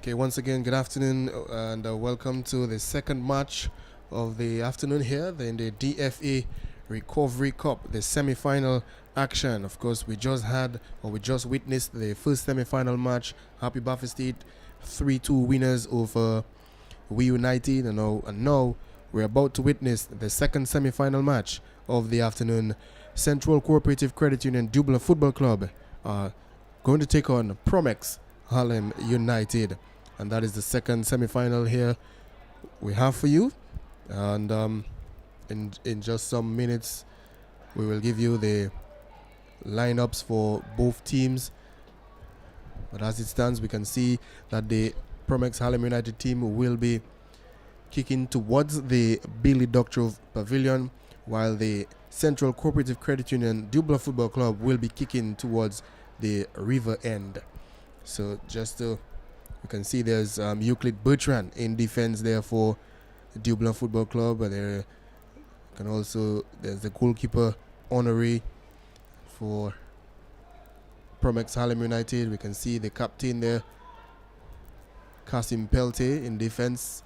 Okay, once again, good afternoon and welcome to the second match of the afternoon here in the DFA Recovery Cup, the semi-final action. Of course, we just witnessed the first semi-final match. Happy Buffet State 3-2 winners over We United, and now we're about to witness the second semi-final match of the afternoon. Central Cooperative Credit Union Dublanc Football Club going to take on Promex Harlem United, and that is the second semi-final here we have for you. And in just some minutes we will give you the lineups for both teams. But as it stands, we can see that the Promex Harlem United team will be kicking towards the Billy Doctorow Pavilion, while the Central Cooperative Credit Union Dublanc Football Club will be kicking towards the river end. So you can see there's Euclid Bertrand in defense there for Dublanc Football Club, and there's the goalkeeper Honoré for Promex Harlem United. We can see the captain there, Kasim Pelte, in defense.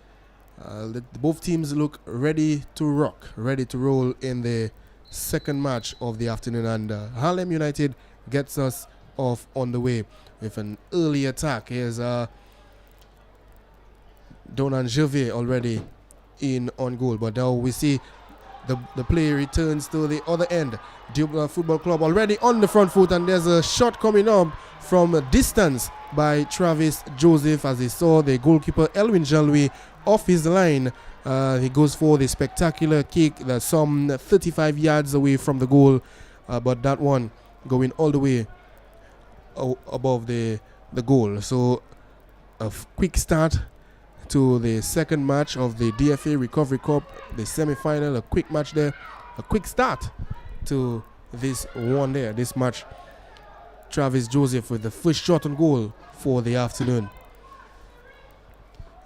Both teams look ready to rock, ready to roll in the second match of the afternoon, and Harlem United gets us off on the way with an early attack. Here's Donan Gervais already in on goal, but now we see the play returns to the other end. Dublanc Football Club already on the front foot, and there's a shot coming up from a distance by Travis Joseph, as he saw the goalkeeper Elwin Jean-Louis off his line. He goes for the spectacular kick that's some 35 yards away from the goal, but that one going all the way above the goal. So a quick start to the second match of the DFA Recovery Cup, the semi-final. A quick match there, a quick start to this match. Travis Joseph with the first shot on goal for the afternoon.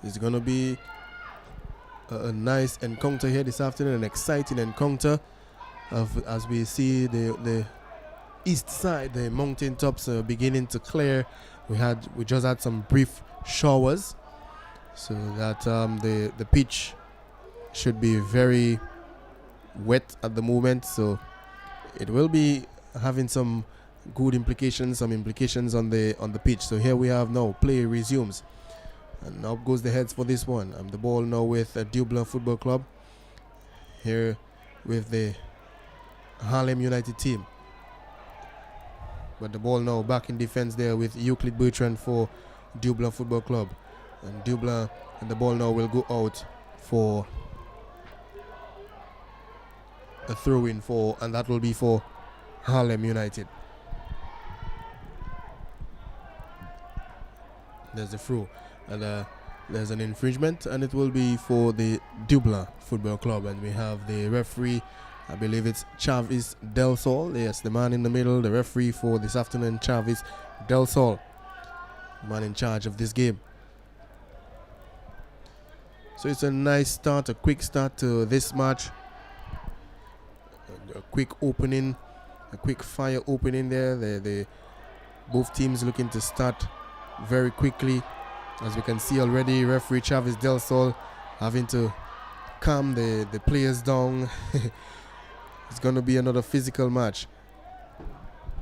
It's going to be a nice encounter here this afternoon, an exciting encounter as we see the east side, the mountain tops are beginning to clear. We just had some brief showers, so that the pitch should be very wet at the moment, so it will be having some good implications, on the pitch. So here we have now play resumes, and up goes the heads for this one. The ball now with Dublanc Football Club here with the Harlem United team. But the ball now back in defense there with Euclid Bertrand for Dublanc Football Club. And the ball now will go out for a throw-in and that will be for Harlem United. There's the throw, and there's an infringement, and it will be for the Dublanc Football Club. And we have the referee, I believe it's Chavis Del Sol. Yes, the man in the middle, the referee for this afternoon, Chavis Del Sol, man in charge of this game. So it's a nice start, a quick start to this match. A quick opening, a quick fire opening there. The both teams looking to start very quickly. As we can see already, referee Chavis Del Sol having to calm the players down. It's going to be another physical match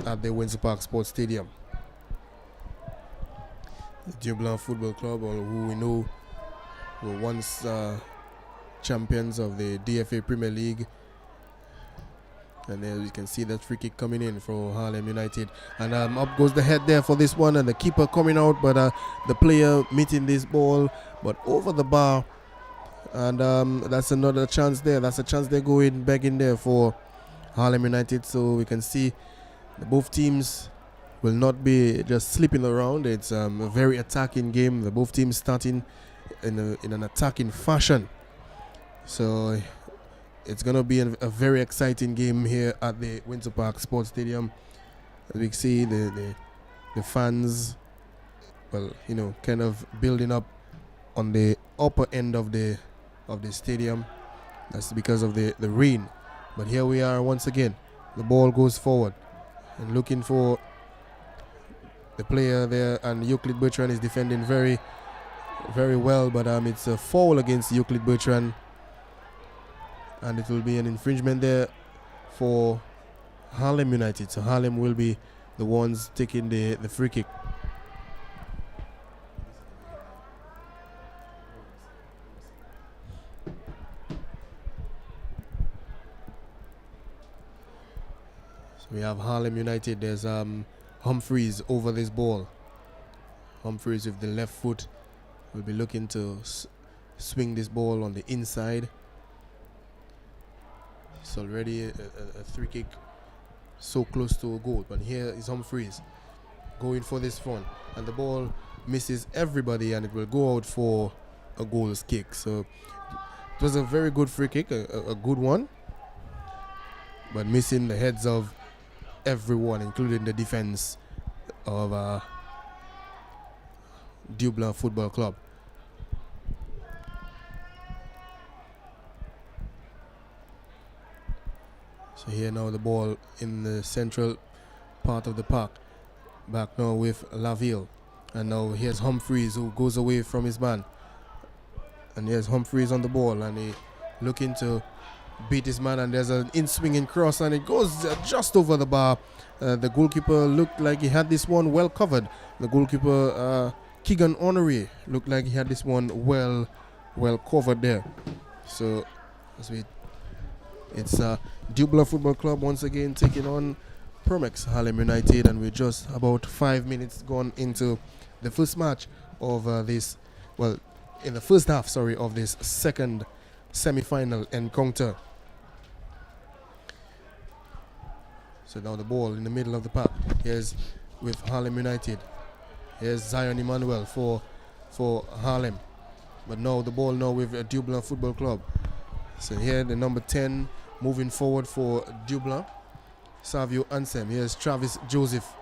at the Windsor Park Sports Stadium. The Dublanc Football Club, or who we know were once champions of the DFA Premier League. And there you can see that free kick coming in for Harlem United. And up goes the head there for this one, and the keeper coming out, but the player meeting this ball, but over the bar. And that's another chance there. That's a chance they're going back in there for Harlem United. So we can see both teams will not be just slipping around. It's a very attacking game. The both teams starting in an attacking fashion. So it's going to be a very exciting game here at the Windsor Park Sports Stadium. As we see the fans, kind of building up on the upper end of the stadium. That's because of the rain. But here we are once again. The ball goes forward and looking for the player there, and Euclid Bertrand is defending very very well, but it's a foul against Euclid Bertrand, and it will be an infringement there for Harlem United. So Harlem will be the ones taking the free kick. So we have Harlem United. There's Humphreys over this ball. Humphreys with the left foot will be looking to swing this ball on the inside. It's already a free kick so close to a goal, but here is Humphreys going for this one, and the ball misses everybody, and it will go out for a goals kick. So it was a very good free kick, a good one, but missing the heads of everyone, including the defense of Dublanc Football Club. So here now the ball in the central part of the park. Back now with Laville. And now here's Humphreys, who goes away from his man. And here's Humphreys on the ball, and he looking to beat his man, and there's an in-swinging cross, and it goes just over the bar. The goalkeeper looked like he had this one well covered. The goalkeeper, Keegan Honoré, looked like he had this one well covered there. So it's Dublanc Football Club once again taking on Promex Harlem United, and we're just about 5 minutes gone into the first match of in the first half, of this second semi-final encounter. So now the ball in the middle of the park. Here's with Harlem United. Here's Zion Emmanuel for Harlem. But now the ball now with Dublanc Football Club. So here the number 10 moving forward for Dublanc, Savio Ansem. Here's Travis Joseph,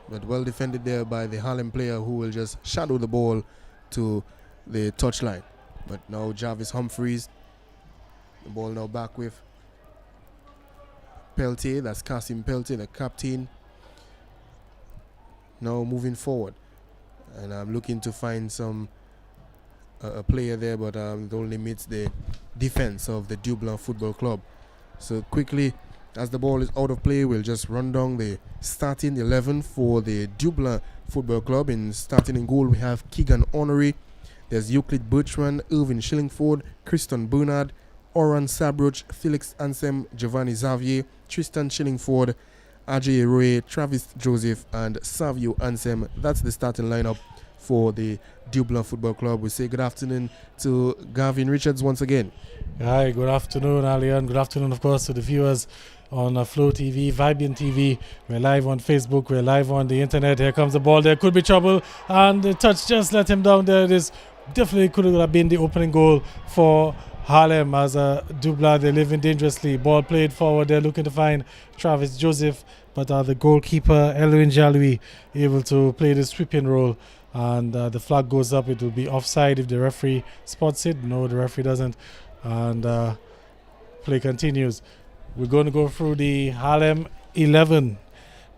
but well defended there by the Harlem player, who will just shadow the ball to the touchline. But now Jarvis Humphreys. The ball now back with Peltier. That's Kasim Peltier, the captain. Now moving forward, and I'm looking to find a player there, but it only meets the defense of the Dublanc Football Club. So quickly, as the ball is out of play, we'll just run down the starting 11 for the Dublanc Football Club. Starting in goal, we have Keegan Honoré. There's Euclid Bertrand, Irvin Shillingford, Kristen Bernard, Oran Sabruch, Felix Ansem, Giovanni Xavier, Tristan Shillingford, Ajay Roy, Travis Joseph, and Savio Ansem. That's the starting lineup for the Dublanc Football Club. We say good afternoon to Gavin Richards once again. Hi, good afternoon, Alian. Good afternoon, of course, to the viewers on Flow TV, Vibian TV. We're live on Facebook. We're live on the internet. Here comes the ball. There could be trouble, and the touch just let him down there. This definitely could have been the opening goal for Harlem, as Dublanc, they're living dangerously. Ball played forward. They're looking to find Travis Joseph, but the goalkeeper, Elwin Jaloui, able to play the sweeping role. And the flag goes up. It will be offside if the referee spots it. No, the referee doesn't. And play continues. We're going to go through the Harlem 11.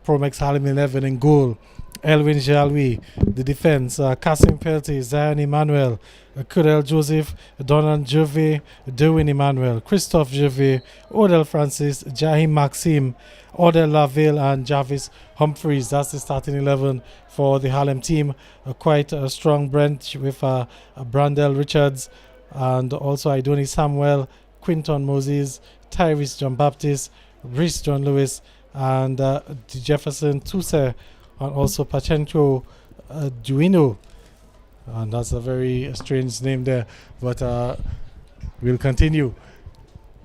Promex Harlem 11 in goal. Elwin Jaloui. The defense, Kasim Peltier, Zion Emmanuel, Kurel Joseph, Donald Gervais, Derwin Emmanuel, Christophe Gervais, Odell Francis, Jahim Maxime, Odell Laville, and Jarvis Humphreys. That's the starting 11 for the Harlem team. Quite a strong bench with Brandel Richards, and also Idoni Samuel, Quinton Moses, Tyrese John Baptist, Rhys John Lewis, and Jefferson Tuse, and also Pachenko Duino. And that's a very strange name there, but we'll continue.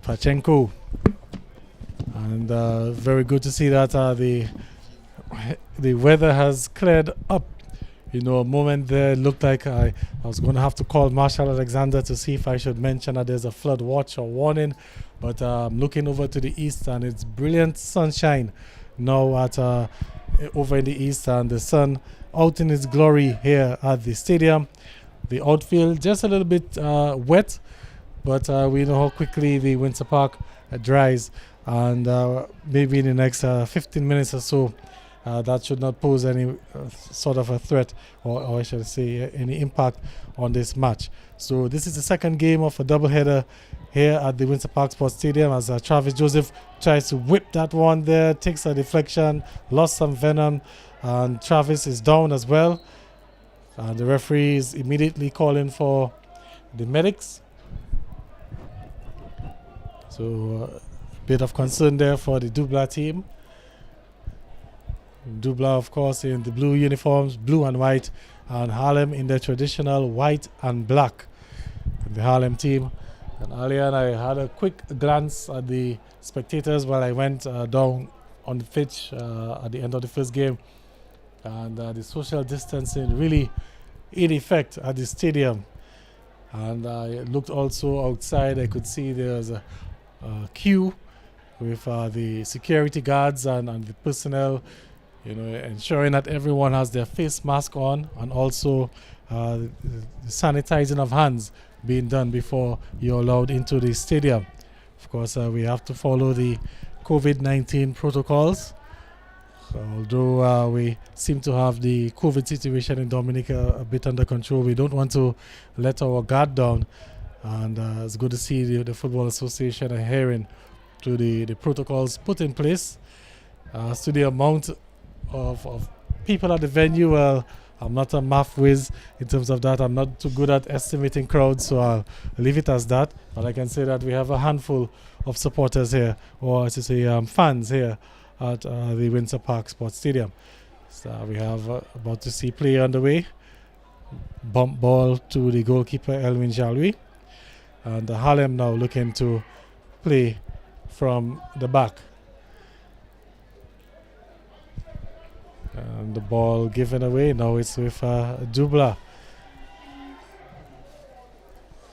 Pachenko. And very good to see that the weather has cleared up. You know, a moment there looked like I was going to have to call Marshall Alexander to see if I should mention that there's a flood watch or warning. But I'm looking over to the east, and it's brilliant sunshine now at over in the east, and the sun out in its glory here at the stadium. The outfield just a little bit wet, but we know how quickly the Windsor Park dries, and maybe in the next 15 minutes or so that should not pose any sort of a threat, or I should say any impact on this match. So this is the second game of a doubleheader here at the Windsor Park Sports Stadium, as Travis Joseph tries to whip that one there, takes a deflection, lost some venom, and Travis is down as well. And the referee is immediately calling for the medics. So a bit of concern there for the Dublanc team. Dublanc, of course, in the blue uniforms, blue and white, and Harlem in their traditional white and black. The Harlem team. And earlier I had a quick glance at the spectators while I went down on the pitch at the end of the first game. And the social distancing really in effect at the stadium. And I looked also outside. I could see there's a queue with the security guards and the personnel, ensuring that everyone has their face mask on, and also the sanitizing of hands being done before you're allowed into the stadium. Of course, we have to follow the COVID-19 protocols. Although we seem to have the COVID situation in Dominica a bit under control, we don't want to let our guard down. And it's good to see the Football Association adhering to the protocols put in place. As to the amount of people at the venue, I'm not a math whiz in terms of that. I'm not too good at estimating crowds, so I'll leave it as that. But I can say that we have a handful of supporters here, or I should say fans here at the Windsor Park Sports Stadium. So we have about to see play underway. Bump ball to the goalkeeper Elwin Jalui. And Harlem now looking to play from the back. And the ball given away. Now it's with Dublanc.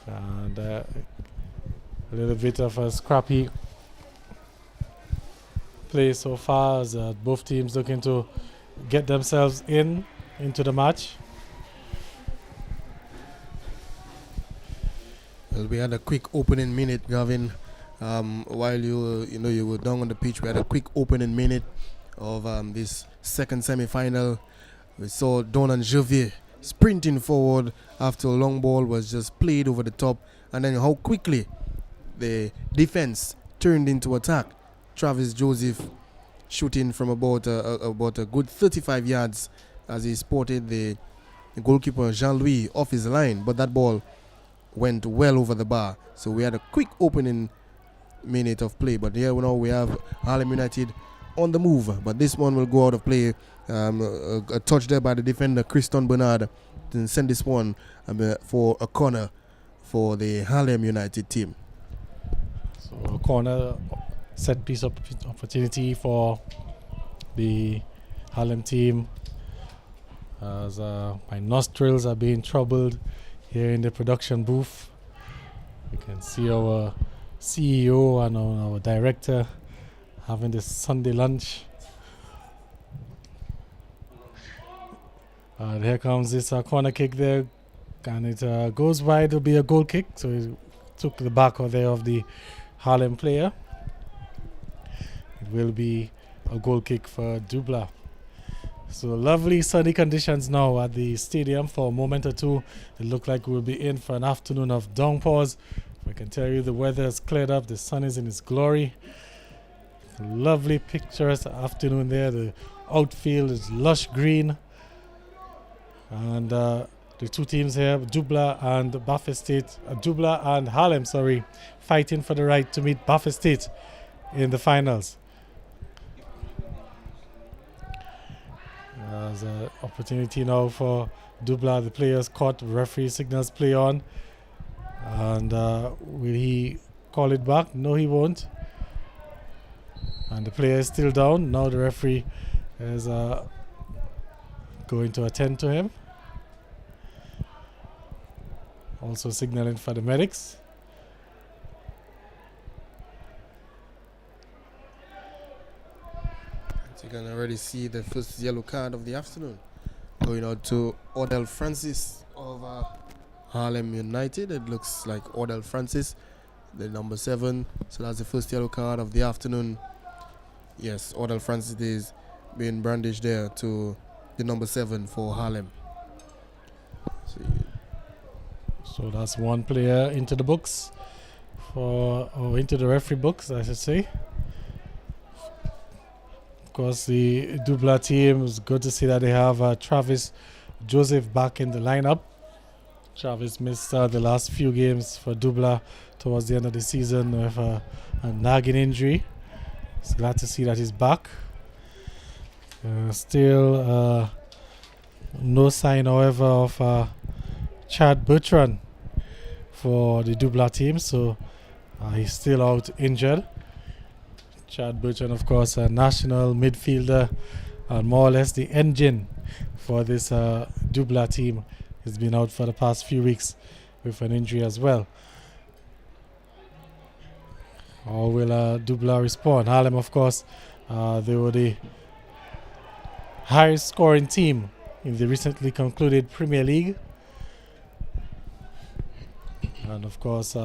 And a little bit of a scrappy play so far, as both teams looking to get themselves into the match. Well, we had a quick opening minute, Gavin. While you were down on the pitch, we had a quick opening minute of this second semi-final. We saw Donan Javier sprinting forward after a long ball was just played over the top, and then how quickly the defense turned into attack. Travis Joseph shooting from about a good 35 yards as he spotted the goalkeeper Jean-Louis off his line, but that ball went well over the bar. So we had a quick opening minute of play, but here now we have Harlem United on the move, but this one will go out of play. A touch there by the defender Christon Bernard to send this one for a corner for the Harlem United team. So a corner set piece opportunity for the Harlem team, as my nostrils are being troubled here in the production booth. You can see our CEO and our director having this Sunday lunch. Here comes this corner kick there, and it goes wide. It'll be a goal kick, so it took the back of the Harlem player. It will be a goal kick for Dublanc. So lovely sunny conditions now at the stadium for a moment or two. It looked like we'll be in for an afternoon of downpours. I can tell you the weather has cleared up. The sun is in its glory. Lovely picturesque afternoon there. The outfield is lush green. And the two teams here, Dublanc and Bath State, Dublanc and Harlem, fighting for the right to meet Bath State in the finals. There's an opportunity now for Dublanc. The players caught, referee signals play on. And will he call it back? No, he won't. And the player is still down. Now the referee is going to attend to him. Also signaling for the medics. You can already see the first yellow card of the afternoon going out to Odell Francis of Harlem United. It looks like Odell Francis, the number 7. So that's the first yellow card of the afternoon. Yes, Odell Francis is being brandished there to the number 7 for Harlem. So that's one player into the books into the referee books, I should say. Of course, the Dublanc team is good to see that they have Travis Joseph back in the lineup. Travis missed the last few games for Dublanc towards the end of the season with a nagging injury. It's glad to see that he's back. Still no sign, however, of Chad Bertrand for the Dublanc team, so he's still out injured. Chad Bertrand, of course, a national midfielder and more or less the engine for this Dublanc team. He's been out for the past few weeks with an injury as well. How will Dublanc respond? Harlem, of course, they were the highest scoring team in the recently concluded Premier League. And of course,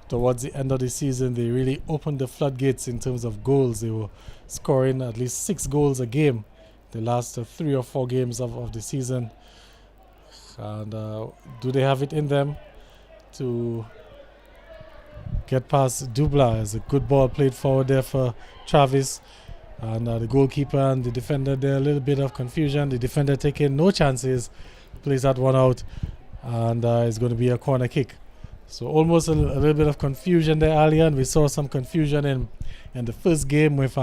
towards the end of the season, they really opened the floodgates in terms of goals. They were scoring at least 6 goals a game the last 3 or 4 games of the season. And do they have it in them to get past Dublanc? As a good ball played forward there for Travis. And the goalkeeper and the defender there, a little bit of confusion. The defender taking no chances, plays that one out, and it's going to be a corner kick. So almost a little bit of confusion there earlier, and we saw some confusion in the first game with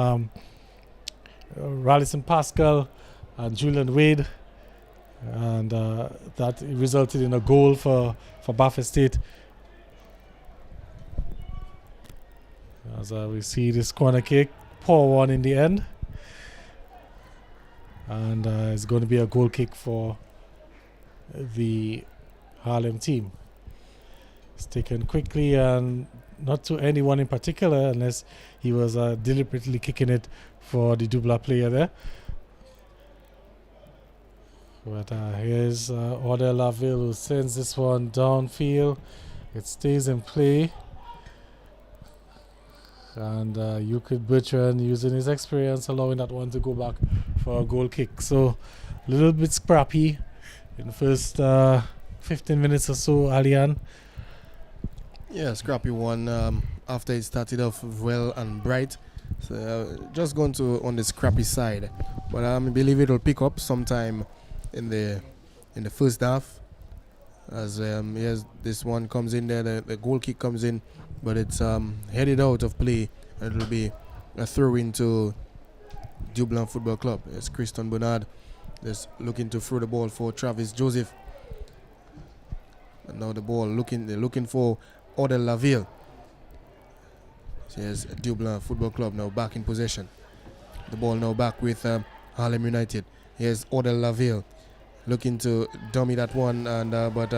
Rallison Pascal and Julian Wade, and that resulted in a goal for Bath State. As we see this corner kick, poor one in the end, and it's going to be a goal kick for the Harlem team. It's taken quickly and not to anyone in particular, unless he was deliberately kicking it for the Dublanc player there. But here's Odell Laville, who sends this one downfield. It stays in play. And Euclid Bertrand, using his experience, allowing that one to go back for a goal kick. So a little bit scrappy in the first 15 minutes or so, Alian. Yeah, scrappy one after it started off well and bright. So just going to on the scrappy side. But I believe it will pick up sometime in the first half. As yes, this one comes in there, the goal kick comes in, but it's headed out of play, and it will be a throw into Dublanc Football Club. It's Christian Bernard just looking to throw the ball for Travis Joseph, and now the ball looking for Odell Laville. Here's Dublanc Football Club now back in possession. The ball now back with Harlem United. Here's Odell Laville looking to dummy that one, and but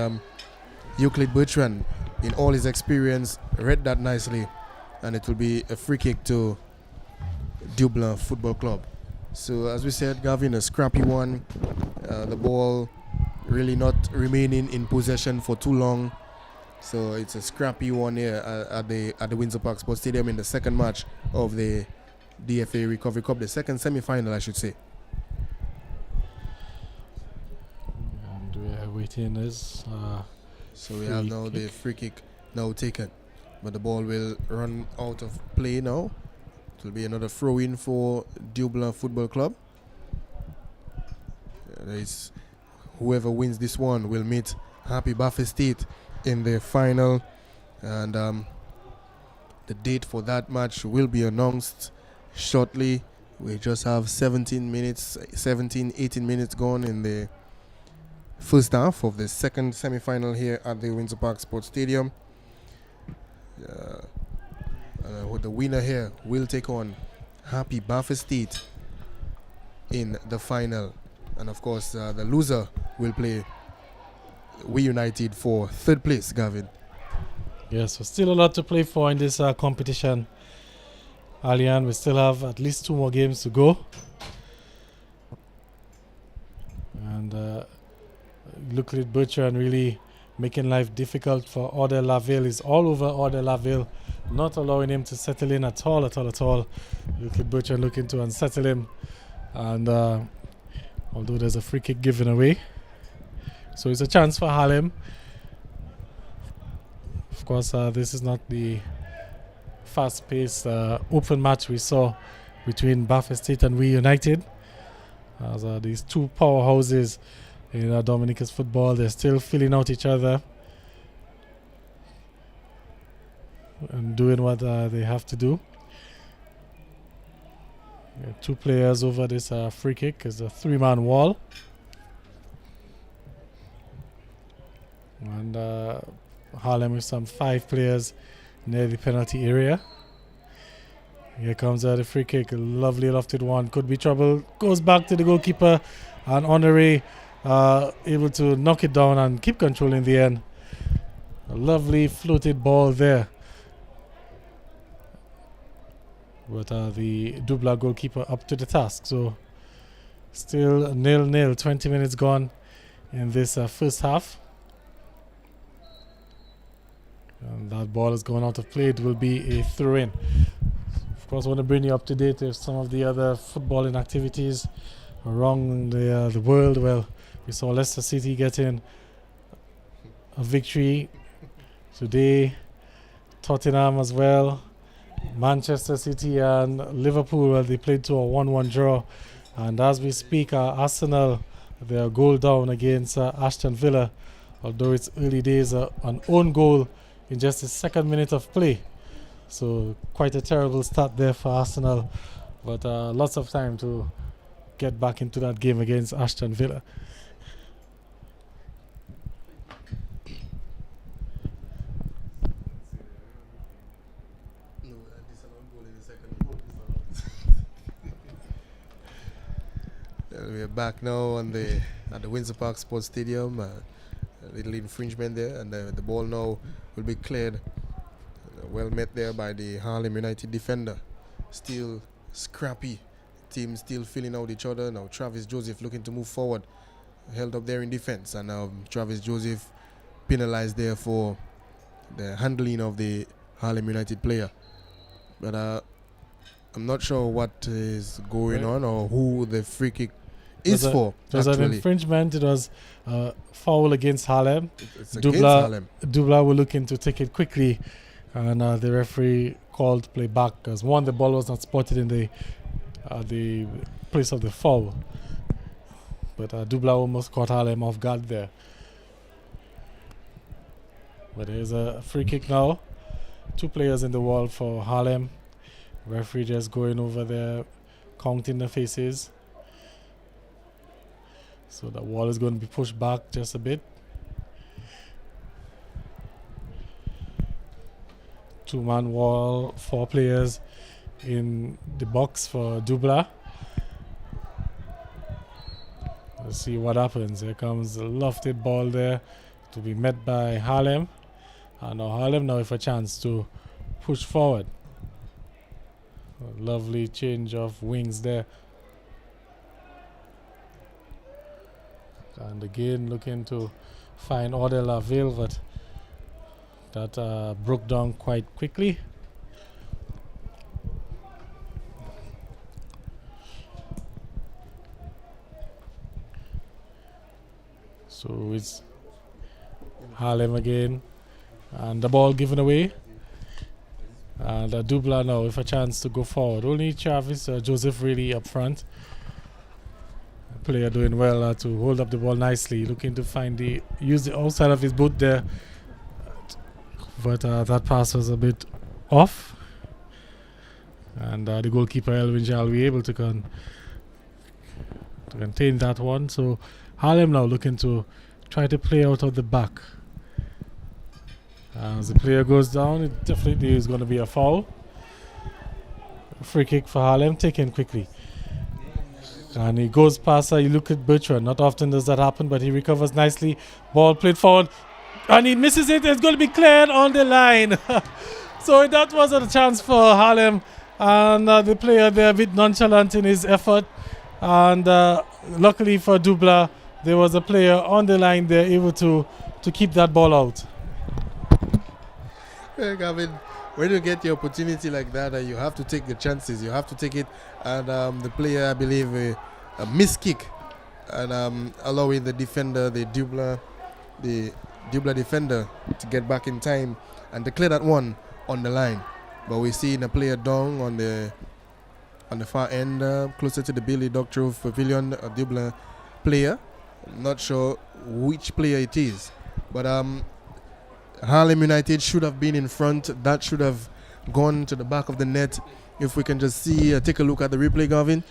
Euclid Bertrand, in all his experience, read that nicely, and it will be a free kick to Dublanc Football Club. So as we said, Gavin, a scrappy one. The ball really not remaining in possession for too long. So it's a scrappy one here at the Windsor Park Sports Stadium in the second match of the DFA Recovery Cup, the second semi-final, I should say. And we are waiting this. So we have now the free kick now taken, but the ball will run out of play now. It will be another throw-in for Dublanc Football Club. Whoever wins this one will meet Happy Bath State in the final, and the date for that match will be announced shortly. We just have 18 minutes gone in the first half of the second semi-final here at the Windsor Park Sports Stadium. The winner here will take on Happy Bath State in the final, and of course the loser will play We United for third place, Gavin. Yes, so still a lot to play for in this competition, Alian. We still have at least 2 more games to go, and Euclid Bertrand really making life difficult for Orde Laville. Is all over Orde Laville, not allowing him to settle in at all. Look at Butcher looking to unsettle him. And although there's a free kick given away, so it's a chance for Harlem. Of course, this is not the fast-paced open match we saw between Bath Estate and We United. As these two powerhouses in Dominica's football, they're still filling out each other and doing what they have to do. Two players over this free kick. Is a three-man wall. And Harlem with some 5 players near the penalty area. Here comes the free kick. A lovely lofted one. Could be trouble. Goes back to the goalkeeper. And Honore able to knock it down and keep control in the end. A lovely floated ball there. But the Dublanc goalkeeper up to the task. So still 0-0. 20 minutes gone in this first half. And that ball is going out of play. It will be a throw-in. Of course, I want to bring you up to date with some of the other footballing activities around the world. Well, we saw Leicester City getting a victory today. Tottenham as well. Manchester City and Liverpool, well, they played to a 1-1 draw. And as we speak, Arsenal, their goal down against Aston Villa. Although it's early days, an own goal in just the second minute of play. So quite a terrible start there for Arsenal. But lots of time to get back into that game against Aston Villa. We're back now at the Windsor Park Sports Stadium. A little infringement there, and the ball now will be cleared. Well met there by the Harlem United defender. Still scrappy. Team still filling out each other. Now Travis Joseph looking to move forward. Held up there in defense, and now Travis Joseph penalized there for the handling of the Harlem United player. But I'm not sure what is going on or who the free kick is for. It was an infringement. It was a foul against Harlem. It's against Harlem. Dublanc were looking to take it quickly, and the referee called play back because one, the ball was not spotted in the place of the foul. But Dublanc almost caught Harlem off guard there. But there's a free kick now. 2 players in the wall for Harlem. Referee just going over there, counting the faces. So the wall is going to be pushed back just a bit. 2-man wall, 4 players in the box for Dublanc. Let's see what happens. Here comes a lofted ball there to be met by Harlem. And now Harlem now with a chance to push forward. A lovely change of wings there. And again looking to find Orde Laville, but that broke down quite quickly. So it's Harlem again, and the ball given away. And Dublanc now with a chance to go forward. Only Travis Joseph really up front. Player doing well to hold up the ball nicely, looking to use the outside of his boot there, but that pass was a bit off, and the goalkeeper Elvin Jalwi able to contain that one. So Harlem now looking to try to play out of the back. As the player goes down, it definitely is going to be a foul. Free kick for Harlem, taken quickly. And he goes past you look at Bertrand. Not often does that happen, but he recovers nicely. Ball played forward, and he misses it. It's going to be cleared on the line. So that was a chance for Harlem, and the player there a bit nonchalant in his effort. And luckily for Dublanc, there was a player on the line there able to to keep that ball out. Gavin, when you get the opportunity like that, you have to take the chances. You have to take it. And the player, I believe, a missed kick, and allowing the defender, the Dublanc defender, to get back in time and declare that one on the line. But we see a player down on the far end, closer to the Billy Doctor Pavilion, a Dublanc player. Not sure which player it is, but Harlem United should have been in front. That should have gone to the back of the net. If we can just see, take a look at the replay, Gavin.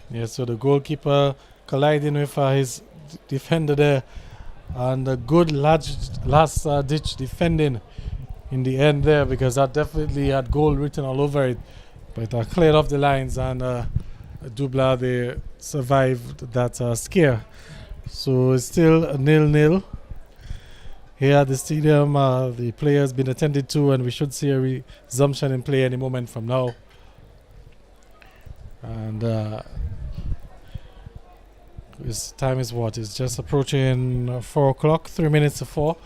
Yeah, so the goalkeeper colliding with his defender there, and a good last-ditch defending in the end there, because that definitely had goal written all over it. But cleared off the lines, and Dublanc, they survived that scare. So it's still 0-0. Here at the stadium, the players been attended to, and we should see a resumption in play any moment from now. And this time is what? It's just approaching 4 o'clock, 3 minutes to 4.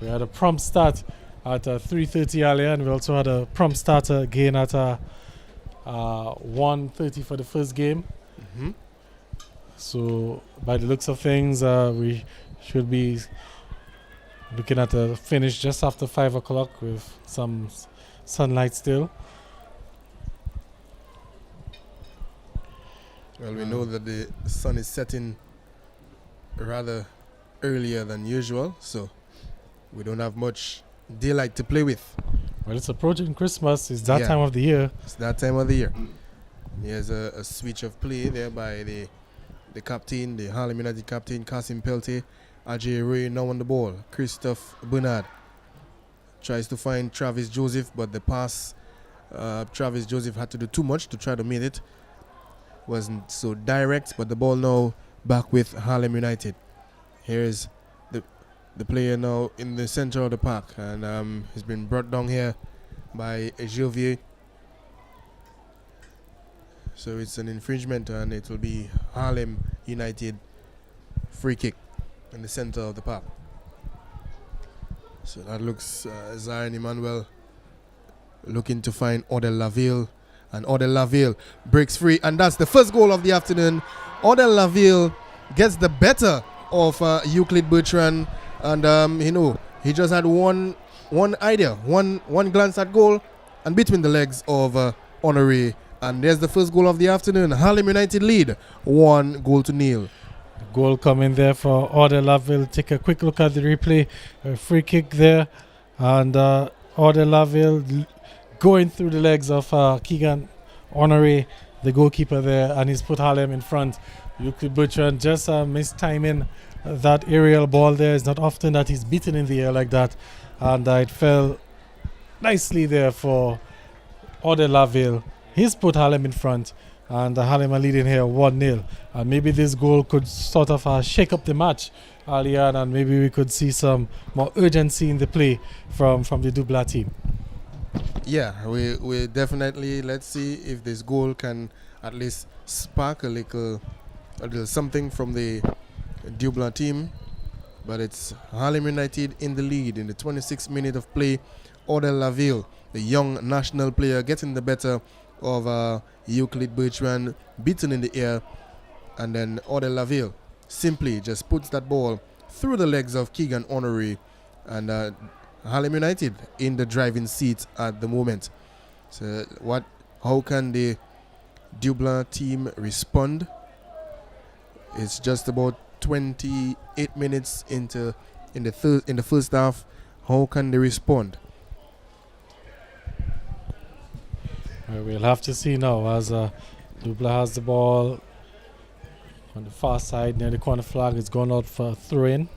We had a prompt start at 3:30 earlier, and we also had a prompt start again at 1:30 for the first game. Mm-hmm. So by the looks of things, we should be looking at a finish just after 5 o'clock with some sunlight still. Well, we know that the sun is setting rather earlier than usual, so we don't have much daylight to play with. Well, it's approaching Christmas. It's that time of the year. It's that time of the year. Here's a switch of play there by the captain, the Harlem United captain, Kasim Pelte. Ajay Ray now on the ball. Christophe Bernard tries to find Travis Joseph, but the pass, Travis Joseph had to do too much to try to meet it. Wasn't so direct, but the ball now back with Harlem United. Here's the player now in the center of the park, and he's been brought down here by Jovier. So it's an infringement, and it will be Harlem United free kick in the center of the park. So that looks Zion Emmanuel looking to find Odell Laville, and Odell Laville breaks free, and that's the first goal of the afternoon. Odell Laville gets the better of Euclid Bertrand, and he just had one idea, one glance at goal, and between the legs of Honoré, and there's the first goal of the afternoon. Harlem United lead 1-0. Goal coming there for Odell Laville. Take a quick look at the replay. A free kick there, and Odell Laville going through the legs of Keegan Honoré, the goalkeeper there, and he's put Harlem in front. Euclid Bertrand just mistiming that aerial ball there. It's not often that he's beaten in the air like that, and it fell nicely there for Odell Laville. He's put Harlem in front, and Harlem are leading here 1-0. And maybe this goal could sort of shake up the match earlier, and maybe we could see some more urgency in the play from the Dublanc team. Yeah, we definitely, let's see if this goal can at least spark a little something from the Dublanc team. But it's Harlem United in the lead in the 26th minute of play. Odell Laville, the young national player, getting the better of Euclid Bertrand, beaten in the air, and then Odell Laville simply just puts that ball through the legs of Keegan Honoré, and Harlem United in the driving seat at the moment. So how can the Dublanc team respond? It's just about 28 minutes in the first half. How can they respond? We'll have to see now, as Dublanc has the ball on the far side near the corner flag. It's gone out for a throw-in.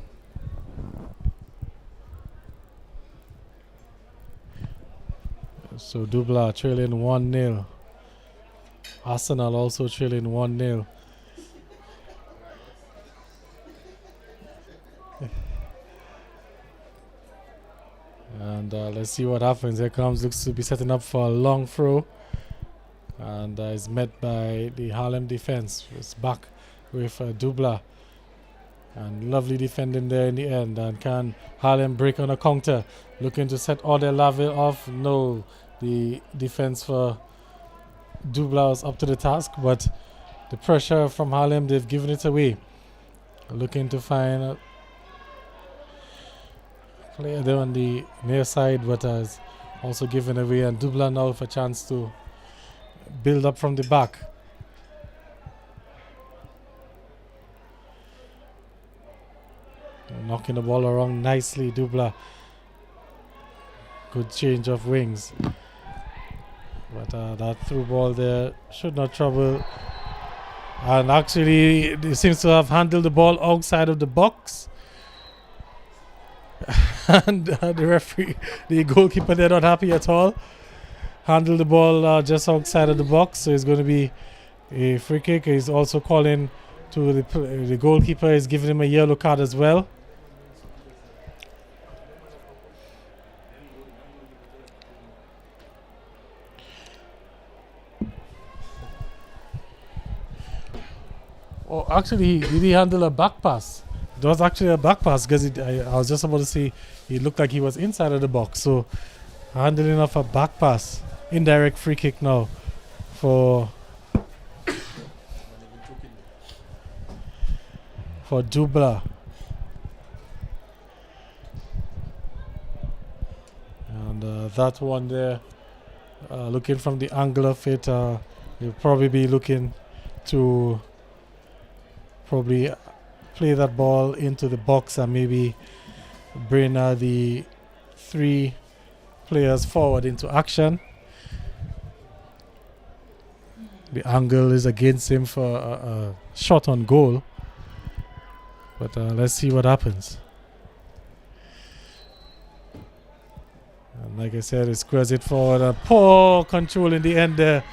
So Dublanc trailing 1-0. Arsenal also trailing 1-0. And let's see what happens. Here comes, looks to be setting up for a long throw, and is met by the Harlem defense. It's back with Dublanc. And lovely defending there in the end. And can Harlem break on a counter? Looking to set Odell Laville off. No, the defense for Dublanc was up to the task, but the pressure from Harlem, they've given it away. Looking to find a player there on the near side, but has also given away. And Dublanc now with a chance to build up from the back. Knocking the ball around nicely, Dublanc. Good change of wings. But that through ball there should not trouble. And actually, he seems to have handled the ball outside of the box. And the referee, the goalkeeper, they're not happy at all. Handled the ball just outside of the box, so it's going to be a free kick. He's also calling to the goalkeeper. He's giving him a yellow card as well. Oh, actually, did he handle a back pass? It was actually a back pass because I was just about to say he looked like he was inside of the box. So, handling of a back pass. Indirect free kick now for Dublanc. And that one there, looking from the angle of it, he'll probably be looking to probably play that ball into the box and maybe bring the three players forward into action. The angle is against him for a shot on goal. But let's see what happens. And like I said, it squares it forward. Poor control in the end there.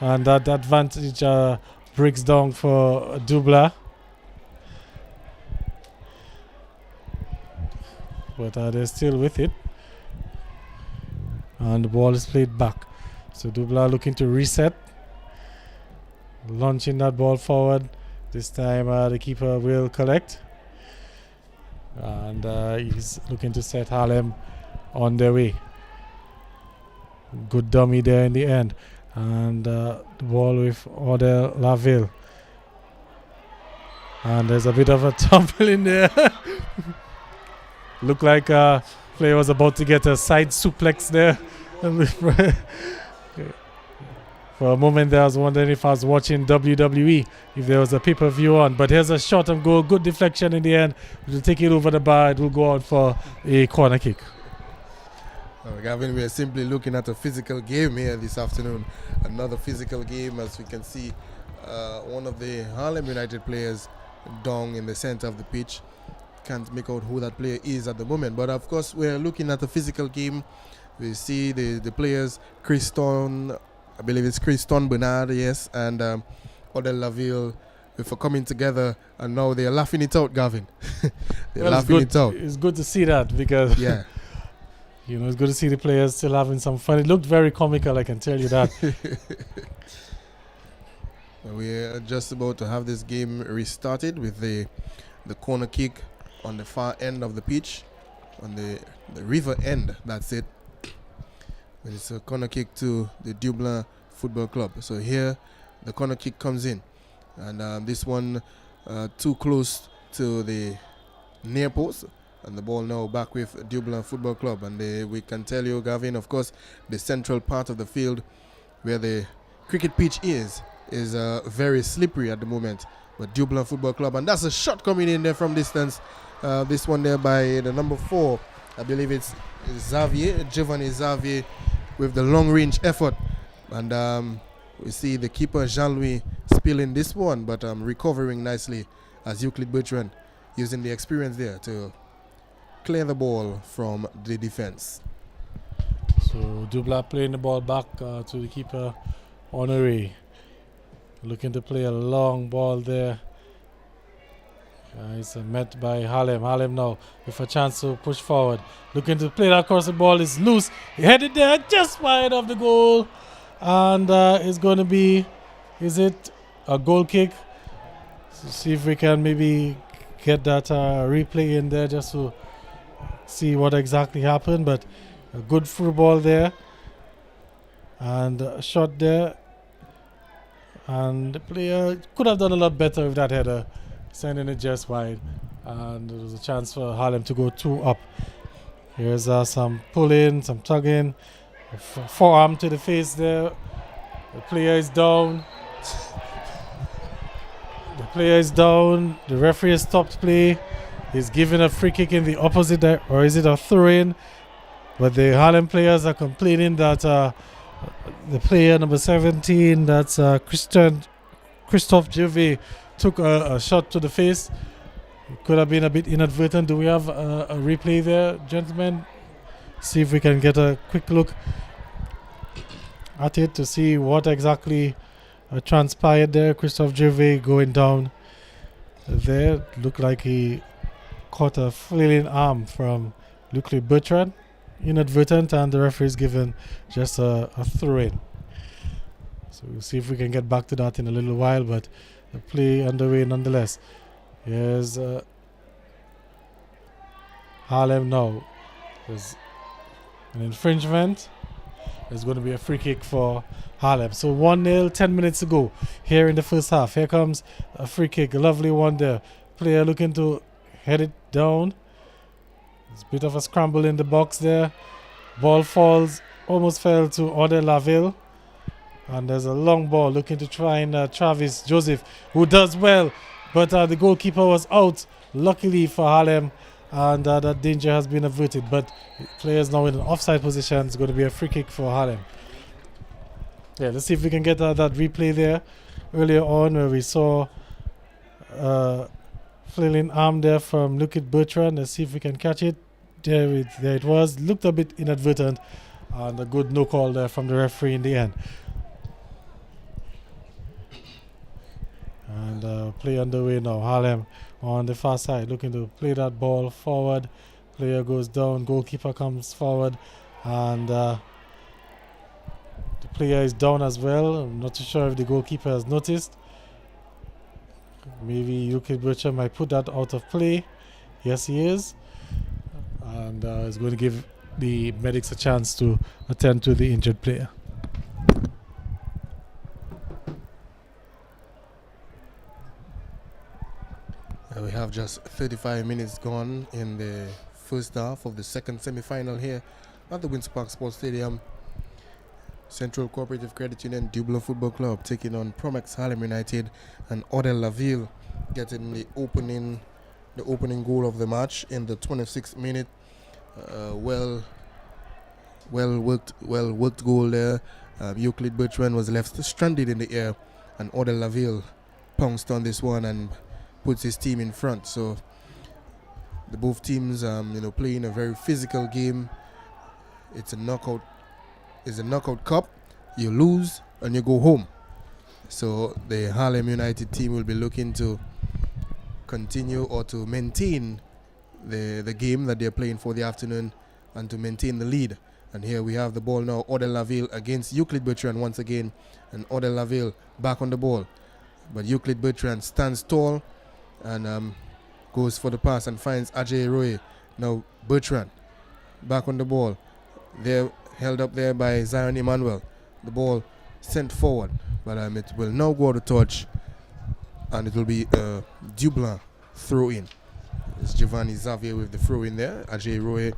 And that advantage breaks down for Dublanc. But they're still with it. And the ball is played back. So Dublanc looking to reset. Launching that ball forward. This time the keeper will collect. And he's looking to set Harlem on their way. Good dummy there in the end. And the ball with Odell Laville. And there's a bit of a tumble in there. Looked like player was about to get a side suplex there. For a moment there, I was wondering if I was watching WWE, if there was a pay-per-view on. But here's a shot on goal. Good deflection in the end. We'll take it over the bar. It will go out for a corner kick. Gavin, we are simply looking at a physical game here this afternoon. Another physical game, as we can see one of the Harlem United players down in the center of the pitch. Can't make out who that player is at the moment. But of course, we're looking at a physical game. We see the players, Christon, I believe it's Christon Bernard, yes, and Odell Laville, for coming together, and now they're laughing it out, Gavin. They're laughing it out. It's good to see that because yeah. It's good to see the players still having some fun. It looked very comical, I can tell you that. We're just about to have this game restarted with the corner kick on the far end of the pitch, on the river end, that's it. It's a corner kick to the Dublanc Football Club. So here the corner kick comes in, and this one too close to the near post, and the ball now back with Dublanc Football Club. And we can tell you, Gavin, of course, the central part of the field where the cricket pitch is very slippery at the moment. But Dublanc Football Club, and that's a shot coming in there from distance. This one there by the number 4, I believe it's Giovanni Xavier, with the long range effort. And we see the keeper Jean-Louis spilling this one, but recovering nicely as Euclid Bertrand using the experience there to clear the ball from the defense. So Dublanc playing the ball back to the keeper Honoré. Looking to play a long ball there. It's met by Harlem. Harlem now with a chance to push forward. Looking to play that across. The ball is loose. He headed there just wide of the goal. And it's going to be, is it a goal kick? So see if we can maybe get that replay in there just to see what exactly happened. But a good through ball there, and a shot there, and the player could have done a lot better with that header, sending it just wide, and there was a chance for Harlem to go 2 up. Here's some pulling, some tugging, forearm to the face there. The player is down. The player is down. The referee has stopped play. He's giving a free kick in the opposite or is it a throw-in? But the Harlem players are complaining that the player number 17, that's Christophe Gervais, took a shot to the face. It could have been a bit inadvertent. Do we have a replay there, gentlemen? See if we can get a quick look at it to see what exactly transpired there. Christophe Gervais going down there. Looked like he caught a flailing arm from Luc Bertrand. Inadvertent, and the referee is given just a throw-in. So we'll see if we can get back to that in a little while, but the play underway nonetheless. Here's Harlem now. There's an infringement. There's going to be a free kick for Harlem. So 1-0, 10 minutes to go here in the first half. Here comes a free kick, a lovely one there. Player looking to head it down. There's a bit of a scramble in the box there. Ball falls, almost fell to Odell Laville. And there's a long ball looking to try and Travis Joseph, who does well. But the goalkeeper was out, luckily for Harlem. And that danger has been averted. But players now in an offside position. It's going to be a free kick for Harlem. Yeah, let's see if we can get that replay there. Earlier on where we saw flailing arm there from Luc Bertrand. Let's see if we can catch it. There it was. Looked a bit inadvertent. And a good no call there from the referee in the end. And play underway now. Harlem on the far side looking to play that ball forward. Player goes down. Goalkeeper comes forward. And the player is down as well. I'm not too sure if the goalkeeper has noticed. Maybe Luc Bertrand might put that out of play. Yes, he is. And is going to give the medics a chance to attend to the injured player. We have just 35 minutes gone in the first half of the second semi-final here at the Windsor Park Sports Stadium. Central Cooperative Credit Union Dublanc Football Club taking on Promex Harlem United, and Odell Laville getting the opening goal of the match in the 26th minute. Well worked goal there. Euclid Bertrand was left stranded in the air, and Odell Laville pounced on this one and puts his team in front. So the both teams playing a very physical game. It's a knockout cup. You lose and you go home. So the Harlem United team will be looking to continue or to maintain the game that they're playing for the afternoon and to maintain the lead. And here we have the ball now. Odell Laville against Euclid Bertrand once again, and Odell Laville back on the ball. But Euclid Bertrand stands tall and goes for the pass and finds Ajay Roy. Now Bertrand back on the ball. They're held up there by Zion Emmanuel. The ball sent forward, but it will now go out of touch, and it will be a Dublanc throw in. It's Giovanni Xavier with the throw in there. Ajay Roy.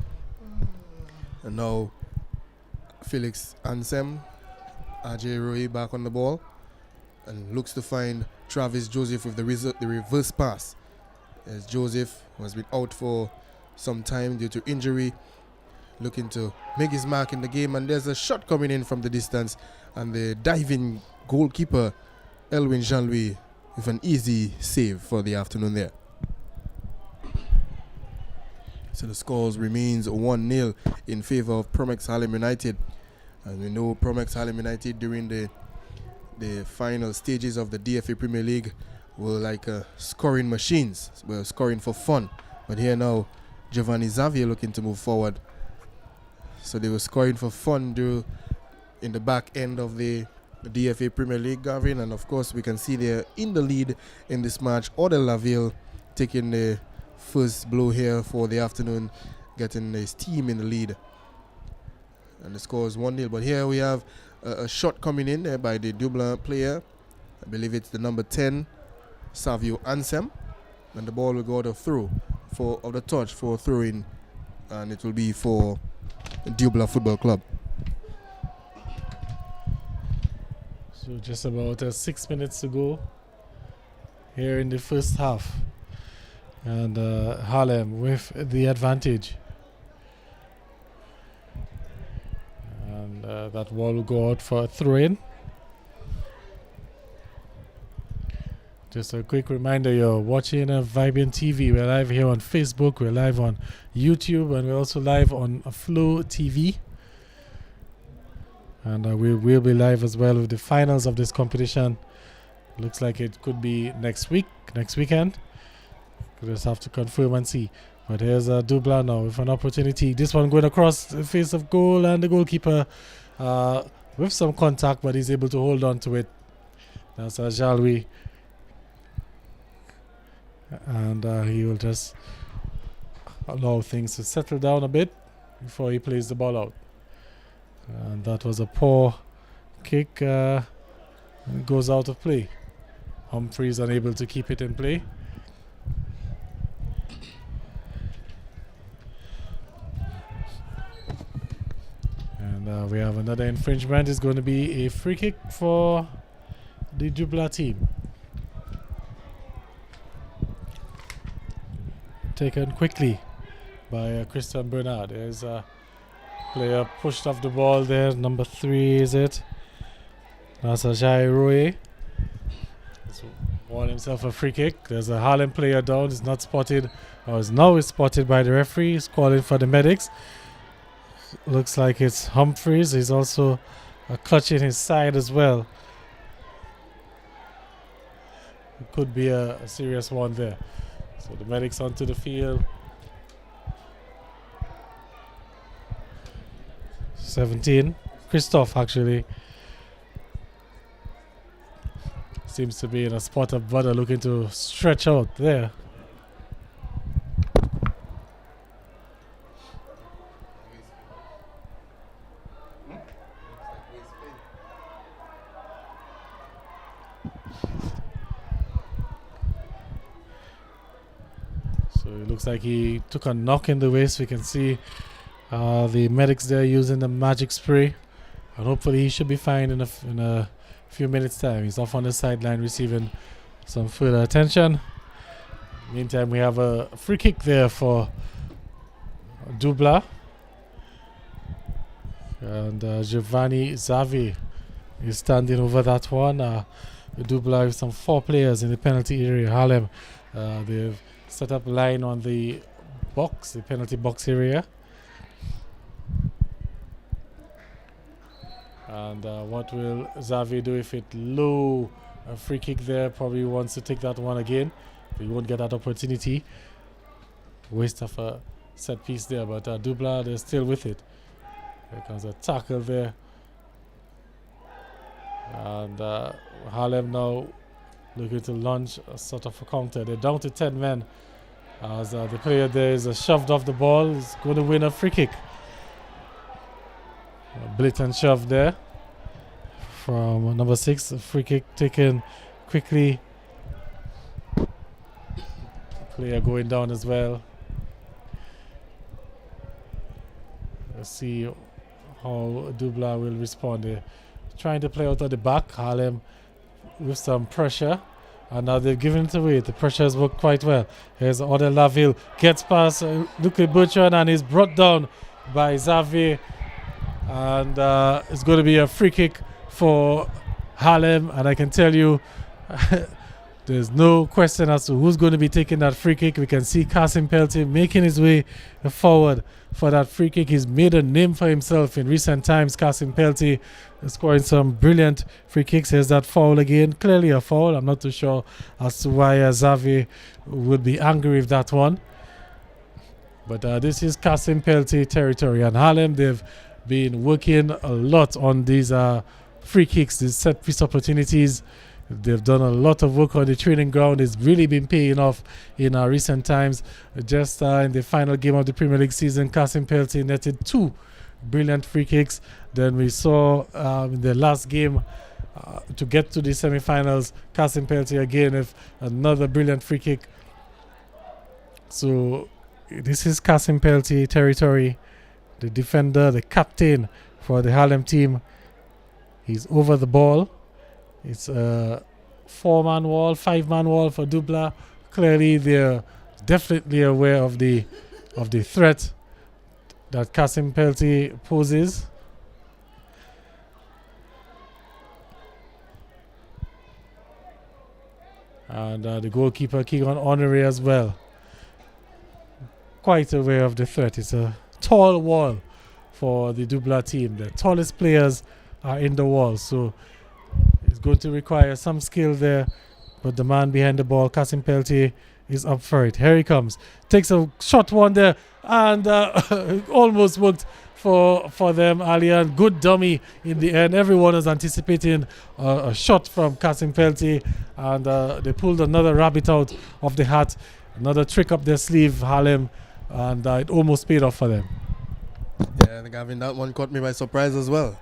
And now Felix Ansem. Ajay Roy back on the ball and looks to find Travis Joseph with the reverse pass. As Joseph has been out for some time due to injury, looking to make his mark in the game, and there's a shot coming in from the distance, and the diving goalkeeper Elwin Jean-Louis with an easy save for the afternoon there. So the scores remains 1-0 in favor of Promex Harlem United. And we know Promex Harlem United during the final stages of the DFA Premier League were like scoring machines. We're scoring for fun. But here now, Giovanni Xavier looking to move forward. So they were scoring for fun in the back end of the DFA Premier League, Gavin. And of course, we can see they're in the lead in this match. Odell Laville taking the first blow here for the afternoon, getting his team in the lead. And the score is 1-0. But here we have a shot coming in there by the Dublanc player. I believe it's the number 10, Savio Ansem. And the ball will go out of the touch for a throw-in. And it will be for Dublanc Football Club. So just about 6 minutes to go here in the first half. And Harlem with the advantage. And that ball will go out for a throw-in. Just a quick reminder, you're watching Vibrant TV. We're live here on Facebook, we're live on YouTube, and we're also live on Flow TV. And we will be live as well with the finals of this competition. Looks like it could be next weekend. We just have to confirm and see. But here's Dublanc now with an opportunity. This one going across the face of goal, and the goalkeeper with some contact, but he's able to hold on to it. That's Jalwi. And he will just allow things to settle down a bit before he plays the ball out. And that was a poor kick. And it goes out of play. Humphreys unable to keep it in play. And we have another infringement. It's going to be a free kick for the Dublanc team. Taken quickly by Christian Bernard. There's a player pushed off the ball there. Number 3, is it? That's Ajay Roye. He's won himself a free kick. There's a Harlem player down. He's not spotted, or is now spotted by the referee. He's calling for the medics. Looks like it's Humphreys. He's also clutching his side as well. It could be a serious one there. So the medics onto the field. 17. Christoph actually seems to be in a spot of butter, looking to stretch out there. So it looks like he took a knock in the waist. We can see the medics there using the magic spray, and hopefully he should be fine in a few minutes time. He's off on the sideline receiving some further attention. Meantime, we have a free kick there for Dublanc, and Giovanni Zavi is standing over that one. Dublanc with some 4 players in the penalty area. Harlem, they've set up a line on the penalty box area. And what will Xavi do if it low? A free kick there. Probably wants to take that one again. He won't get that opportunity. Waste of a set piece there. But Dublanc, they're still with it. Here comes a tackle there. And Harlem now looking to launch a sort of a counter. They're down to 10 men. As the player there is shoved off the ball. He's going to win a free kick. A blatant shove there from number 6. A free kick taken quickly. Player going down as well. Let's see how Dublanc will respond there. Trying to play out at the back. Harlem with some pressure. And now they've given it away. The pressure has worked quite well. Here's Odell Laville. Gets past Luke Bertrand and is brought down by Xavier. And it's going to be a free kick for Harlem. And I can tell you, there's no question as to who's going to be taking that free kick. We can see Kasim Peltier making his way forward for that free kick. He's made a name for himself in recent times. Kasim Peltier scoring some brilliant free kicks. Here's that foul again. Clearly a foul. I'm not too sure as to why Xavi would be angry with that one. But this is Kasim Peltier territory. And Harlem, they've been working a lot on these free kicks, these set piece opportunities. They've done a lot of work on the training ground. It's really been paying off in recent times. Just in the final game of the Premier League season, Kasim Pelty netted 2 brilliant free kicks. Then we saw in the last game to get to the semi-finals, Kasim Pelty again with another brilliant free kick. So this is Kasim Pelty territory, the defender, the captain for the Harlem team. He's over the ball. It's a 4-man wall, 5-man wall for Dublanc. Clearly, they're definitely aware of the threat that Kasim Pelty poses. And the goalkeeper, Keegan Honoré, as well. Quite aware of the threat. It's a tall wall for the Dublanc team. The tallest players are in the wall, so it's going to require some skill there. But the man behind the ball, Kasim Pelty, is up for it. Here he comes. Takes a shot one there, and almost worked for them, Alian. Good dummy in the end. Everyone was anticipating a shot from Kasim Pelty, and they pulled another rabbit out of the hat. Another trick up their sleeve, Harlem, and it almost paid off for them. Yeah, I think having that one caught me by surprise as well.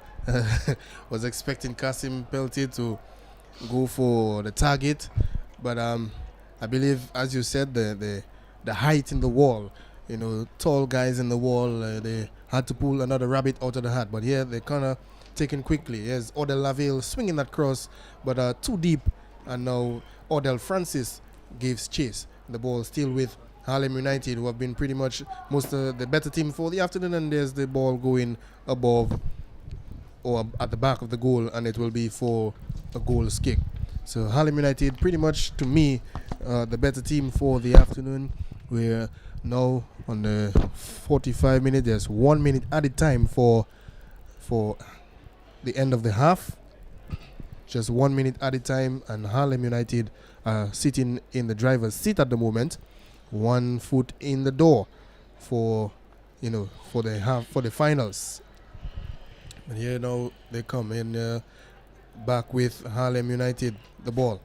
Was expecting Kasim Pelty to go for the target, but I believe, as you said, the height in the wall, tall guys in the wall, they had to pull another rabbit out of the hat. But here they kind of taken quickly. Here's Odell Laville swinging that cross, but too deep, and now Odell Francis gives chase. The ball still with Harlem United, who have been pretty much most of the better team for the afternoon, and there's the ball going above or at the back of the goal, and it will be for a goal kick. So Harlem United pretty much, to me, the better team for the afternoon. We're now on the 45 minute. There's 1 minute added time for the end of the half. Just 1 minute added time, and Harlem United are sitting in the driver's seat at the moment. 1 foot in the door for the finals. And here now they come in back with Harlem United, the ball.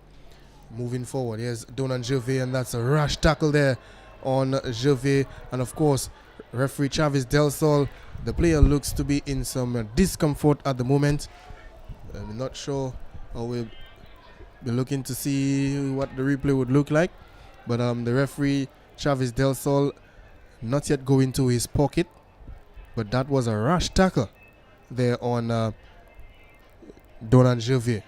Moving forward, here's Donan Gervais, and that's a rash tackle there on Gervais. And of course, referee Chavez Del Sol, the player looks to be in some discomfort at the moment. I'm not sure, or we'll be looking to see what the replay would look like. But the referee Chavez Del Sol not yet going to his pocket. But that was a rash tackle there on Donan Gervais.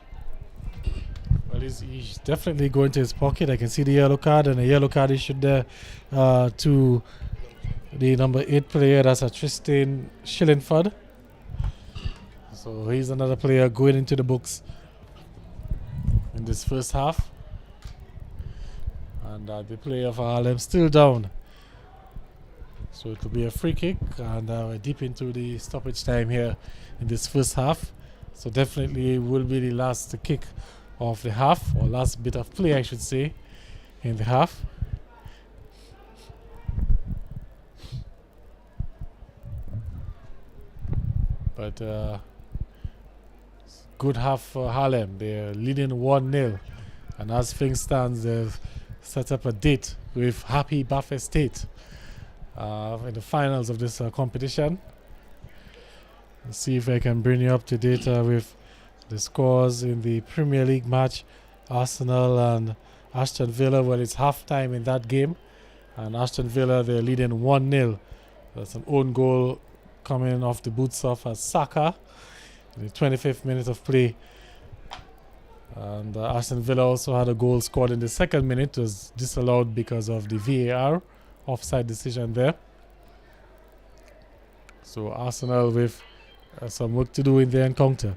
Well, he's definitely going to his pocket. I can see the yellow card, and a yellow card issued there to the number 8 player. That's a Tristan Schillenford. So he's another player going into the books in this first half. And the player for Harlem still down. So it will be a free kick, and we're deep into the stoppage time here in this first half. So definitely will be the last kick of the half, or last bit of play, I should say, in the half. But good half for Harlem. They're leading 1-0, and as things stand, they've set up a date with Happy Buffet State in the finals of this competition. Let's see if I can bring you up to date with the scores in the Premier League match. Arsenal and Aston Villa. Well, it's half-time in that game, and Aston Villa, they're leading 1-0. That's an own goal coming off the boots of Saka in the 25th minute of play. And Aston Villa also had a goal scored in the second minute. It was disallowed because of the VAR offside decision there. So Arsenal with some work to do in the encounter.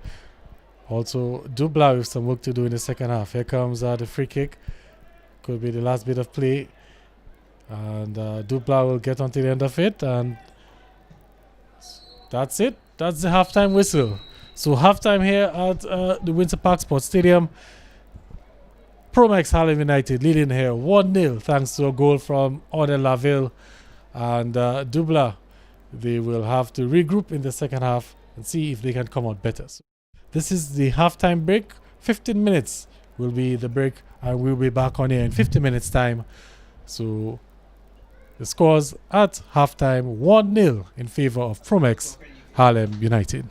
Also Dublanc with some work to do in the second half. Here comes the free kick. Could be the last bit of play. And Dublanc will get onto the end of it. And that's it. That's the halftime whistle. So halftime here at the Winter Park Sports Stadium. Promax Harlem United leading here 1-0 thanks to a goal from Odell Laville. And Dublanc, they will have to regroup in the second half and see if they can come out better. So this is the halftime break. 15 minutes will be the break, and we'll be back on here in 50 minutes' time. So the scores at halftime 1-0 in favor of Promex Harlem United.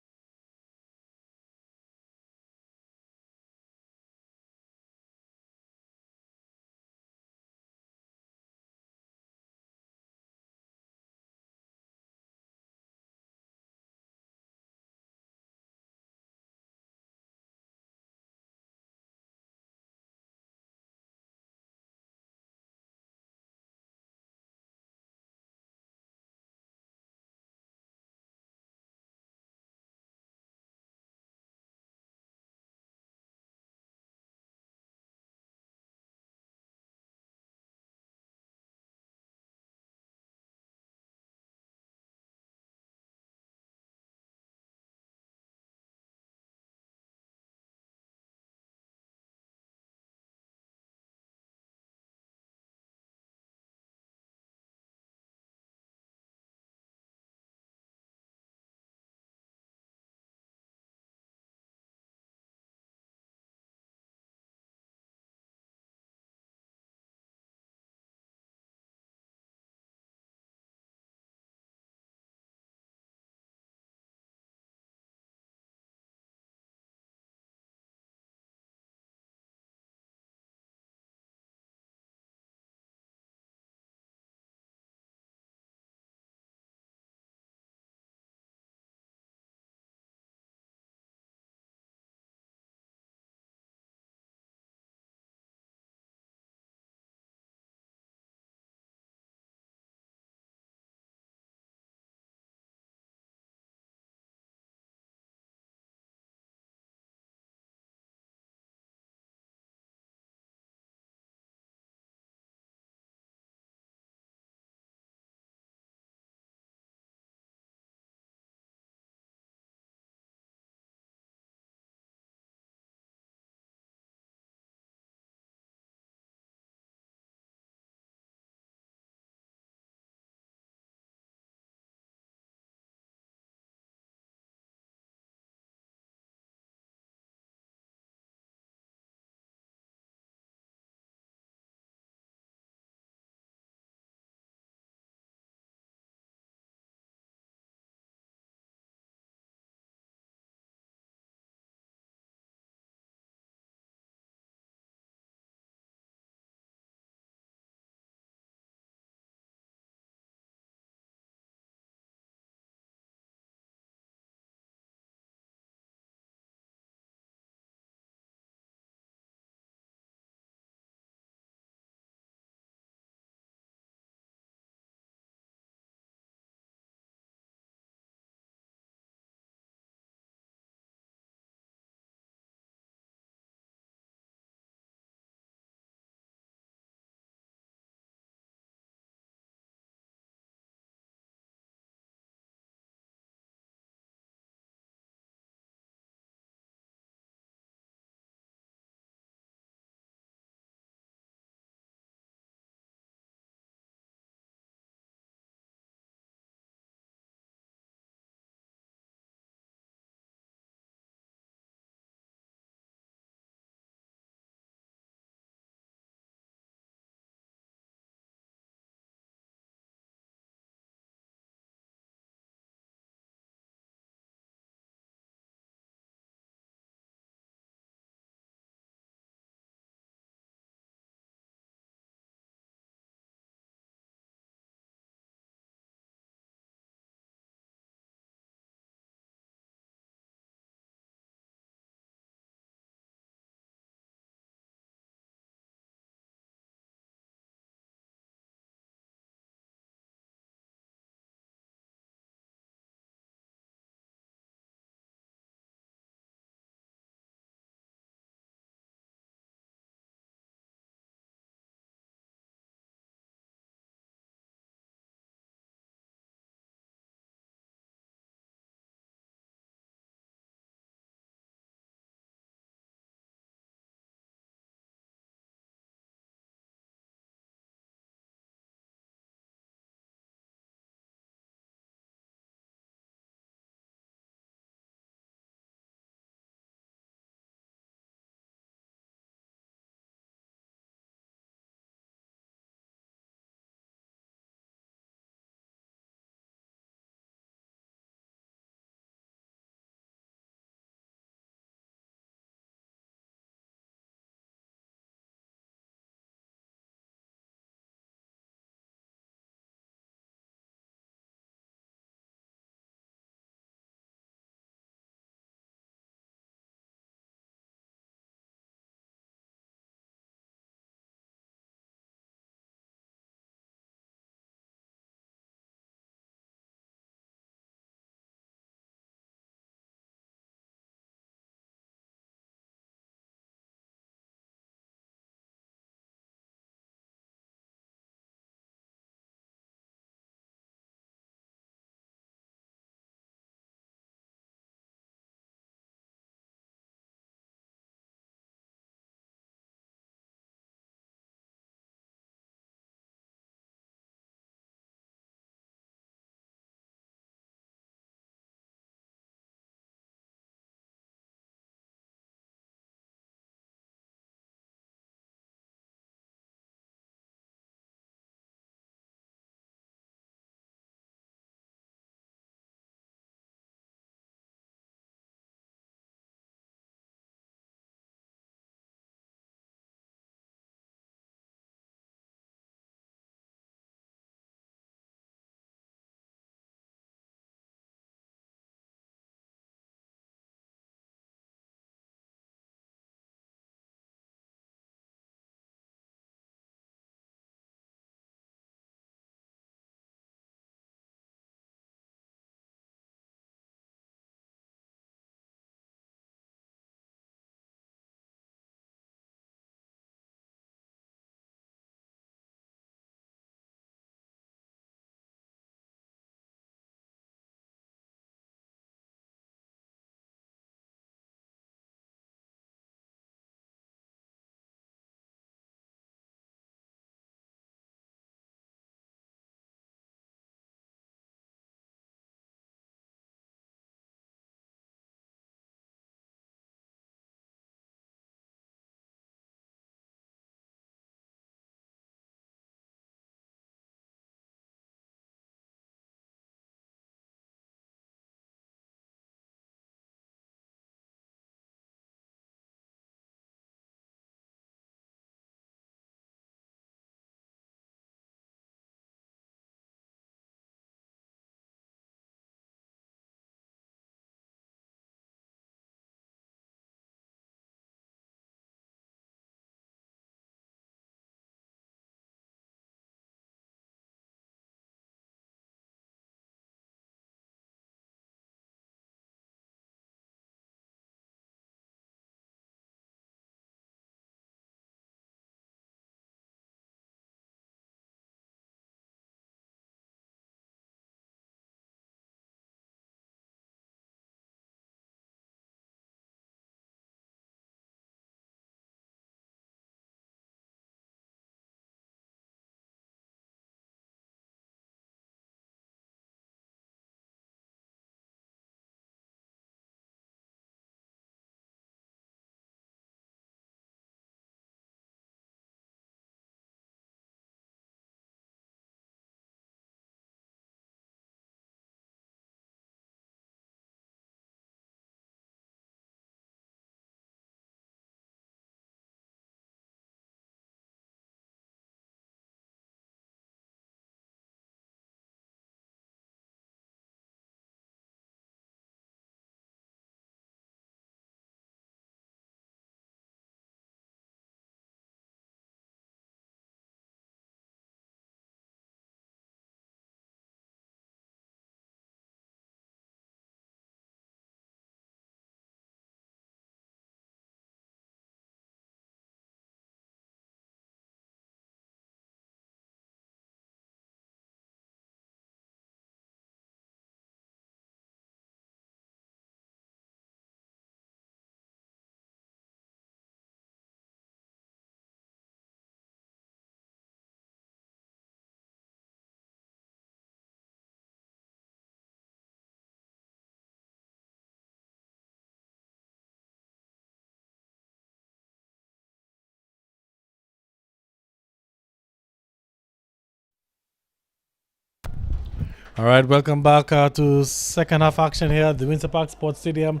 All right, welcome back to second half action here at the Winter Park Sports Stadium.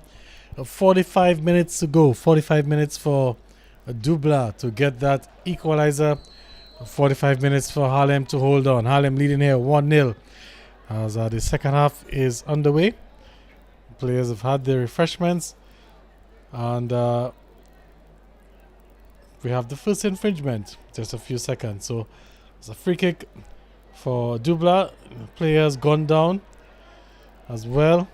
45 minutes to go. 45 minutes for Dublanc to get that equalizer. 45 minutes for Harlem to hold on. Harlem leading here 1-0 as the second half is underway. Players have had their refreshments, and we have the first infringement. Just a few seconds. So it's a free kick for Dublanc. Players gone down as well.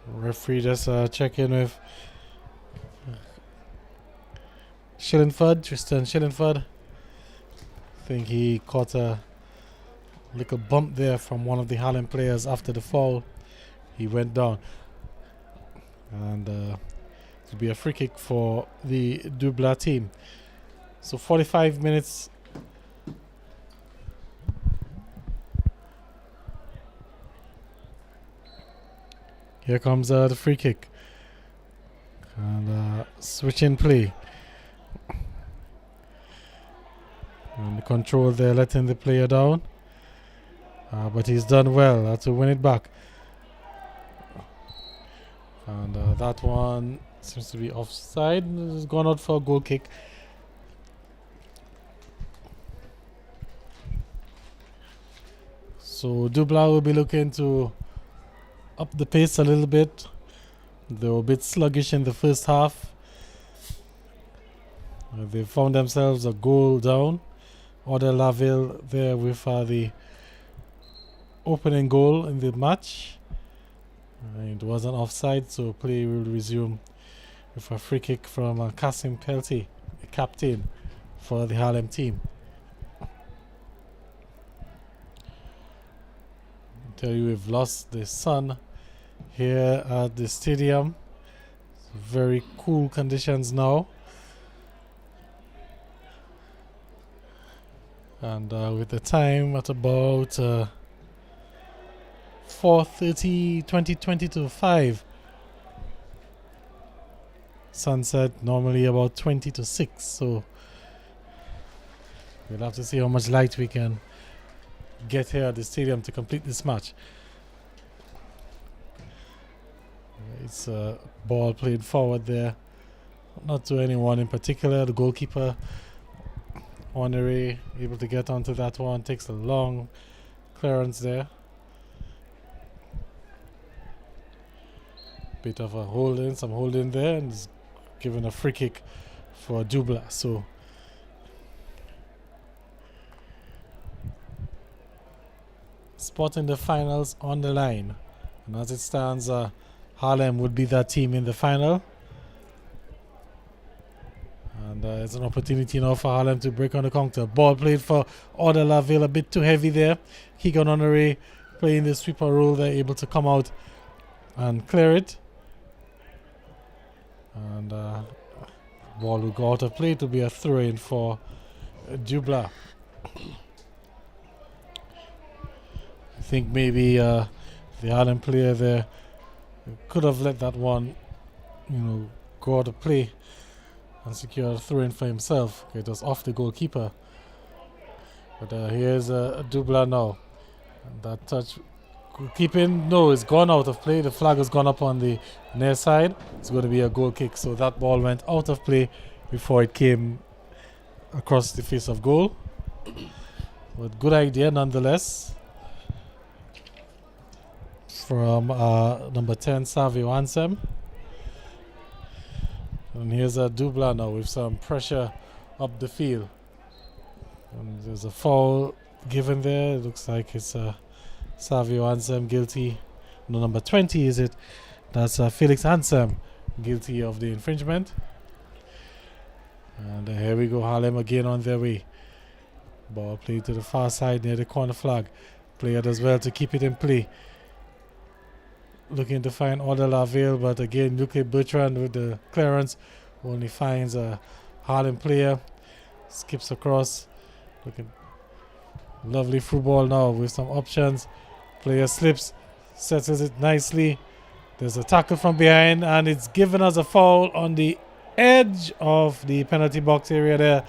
Referee just checking with Shillingford, Tristan Shillingford. I think he caught a little bump there from one of the Harlem players after the foul. He went down. And it will be a free kick for the Dublanc team. So 45 minutes. Here comes the free kick. And switch in play. And the control there, letting the player down. But he's done well to win it back. And that one seems to be offside. It's gone out for a goal kick. So Dublanc will be looking to up the pace a little bit. They were a bit sluggish in the first half. They found themselves a goal down. Order Laville there with the opening goal in the match. It wasn't offside, so play will resume with a free kick from Kasim Pelty, the captain for the Harlem team. I tell you, we've lost the sun here at the stadium. Very cool conditions now. And with the time at about 4:30, 20 to 5. Sunset normally about 20 to 6. So we'll have to see how much light we can get here at the stadium to complete this match. It's a ball played forward there. Not to anyone in particular. The goalkeeper, Honore, able to get onto that one. Takes a long clearance there. Bit of a holding, some holding there, and is given a free kick for Dublanc. So spot in the finals on the line, and as it stands, Harlem would be that team in the final, and it's an opportunity now for Harlem to break on the counter. Ball played for Order Laville, a bit too heavy there. Keegan Honore playing the sweeper role, they're able to come out and clear it. And ball will go out of play to be a throw-in for Dublanc. I think maybe the Harlem player there could have let that one, go out of play and secure a throw-in for himself. It was off the goalkeeper. But here's Dublanc now. And that touch, keeping, no, it's gone out of play. The flag has gone up on the near side. It's going to be a goal kick. So that ball went out of play before it came across the face of goal. But good idea nonetheless from number 10, Savio Ansem. And here's a Dublanc now with some pressure up the field. And there's a foul given there. It looks like it's Savio Ansem guilty. No, number 20 is it? That's Felix Ansem guilty of the infringement. And here we go, Harlem again on their way. Ball played to the far side near the corner flag. Player does well to keep it in play. Looking to find Order Laville, but again, Luque Bertrand with the clearance only finds a Harlem player. Skips across. Looking lovely through ball now with some options. Player slips, settles it nicely. There's a tackle from behind, and it's given us a foul on the edge of the penalty box area there.